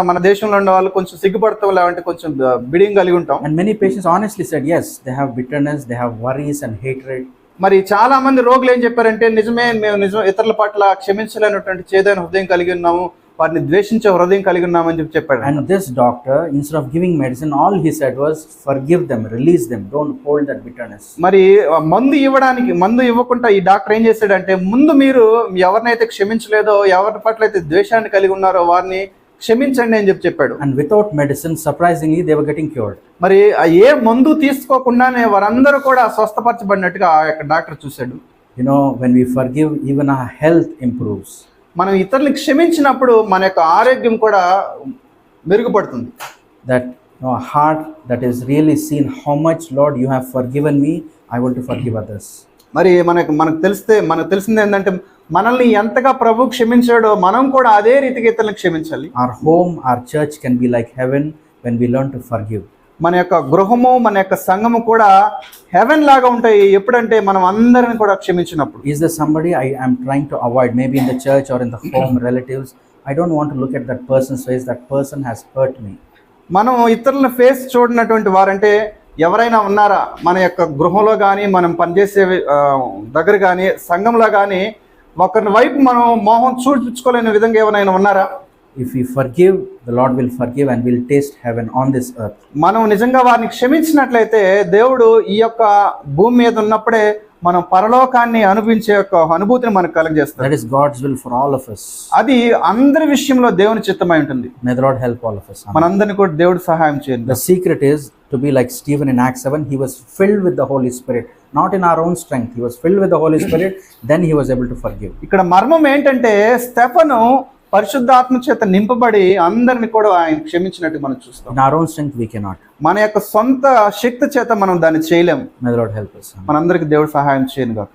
మన దేశంలో ఉండే వాళ్ళు కొంచెం సిగ్గుపడతాం, లేదంటే కొంచెం బిడింగ్ కలిగి ఉంటాం. And many patients honestly said yes, they have bitterness, they have worries and hatred. మరి చాలా మంది రోగులు ఏం చెప్పారంటే మేము ఇతరుల పట్ల క్షమించలేనటువంటి చేదైన హృదయం కలిగి ఉన్నాము, వారిని ద్వేషించే హృదయం కలిగి ఉన్నామని చెప్పాడు. And this doctor, instead of giving medicine, all he said was forgive them, release them, don't hold that bitterness. మరి మందు ఇవ్వకుండా ఈ డాక్టర్ ఏం చేశాడంటే ముందు మీరు ఎవరినైతే క్షమించలేదో, ఎవరి పట్ల అయితే ద్వేషాన్ని కలిగి ఉన్నారో వారిని క్షమించండి అని చెప్పాడు. And without medicine, surprisingly, they were getting cured. మరి ఏ మందు తీసుకోకుండానే వారందరూ కూడా స్వస్థపరచబడినట్టుగా ఆ యొక్క డాక్టర్ చూశాడు. You know, when we forgive, even our health improves. మనం ఇతరులకు క్షమించినప్పుడు మన యొక్క ఆరోగ్యం కూడా మెరుగుపడుతుంది. That a heart that is really seen how much, Lord, you have forgiven me, I want to forgive others. మరి మనకు తెలిసింది ఏంటంటే మనల్ని ఎంతగా ప్రభు క్షమించాడో మనం కూడా అదే రీతిగా ఇతరులను క్షమించాలి. Our home, our church can be like heaven when we learn to forgive. మన యొక్క గృహము, మన యొక్క సంఘము కూడా హెవెన్ లాగా ఉంటాయి ఎప్పుడంటే మనం అందరిని కూడా క్షమించినప్పుడు. Is there somebody I am trying to avoid, maybe in the church or in the home, relatives? I don't want to look at that person's face, that person has hurt me. మనం ఇతరుల ఫేస్ చూడనటువంటి వారంటే ఎవరైనా ఉన్నారా మన యొక్క గృహంలో కానీ, మనం పనిచేసే దగ్గర కానీ, సంఘంలో కానీ ఒకరి వైపు మనం మోహం చూపించుకోలేని విధంగా ఎవరైనా ఉన్నారా? If we forgive, the Lord will forgive and we'll taste heaven on this earth. మనం నిజంగా వారిని క్షమించినట్లయితే దేవుడు ఈ యొక్క భూమి మీద ఉన్నప్పుడే మనం పరలోకాన్ని అనుభవించే యొక్క అనుభూతిని మనకు కలుగజేస్తాడు. That is God's will for all of us. అది అందరి విషయంలో దేవుని చిత్తమై ఉంటుంది. May the Lord help all of us. Amen. మనందరినీ కూడా దేవుడు సహాయం చేయండి. The secret is to be like Stephen in Acts 7. He was filled with the Holy Spirit, not in our own strength. He was filled with the Holy Spirit, then he was able to forgive. ఇక్కడ మర్మం ఏంటంటే స్టెఫను పరిశుద్ధాత్మ చేత నింపబడి అందరిని కూడా ఆయన క్షమించినట్టు మనం చూస్తాం. In our own strength we cannot. మన యొక్క సొంత శక్తి చేత మనం దాన్ని చేయలేము. May the Lord help us. మనందరికి దేవుడు సహాయం చేయను గాక.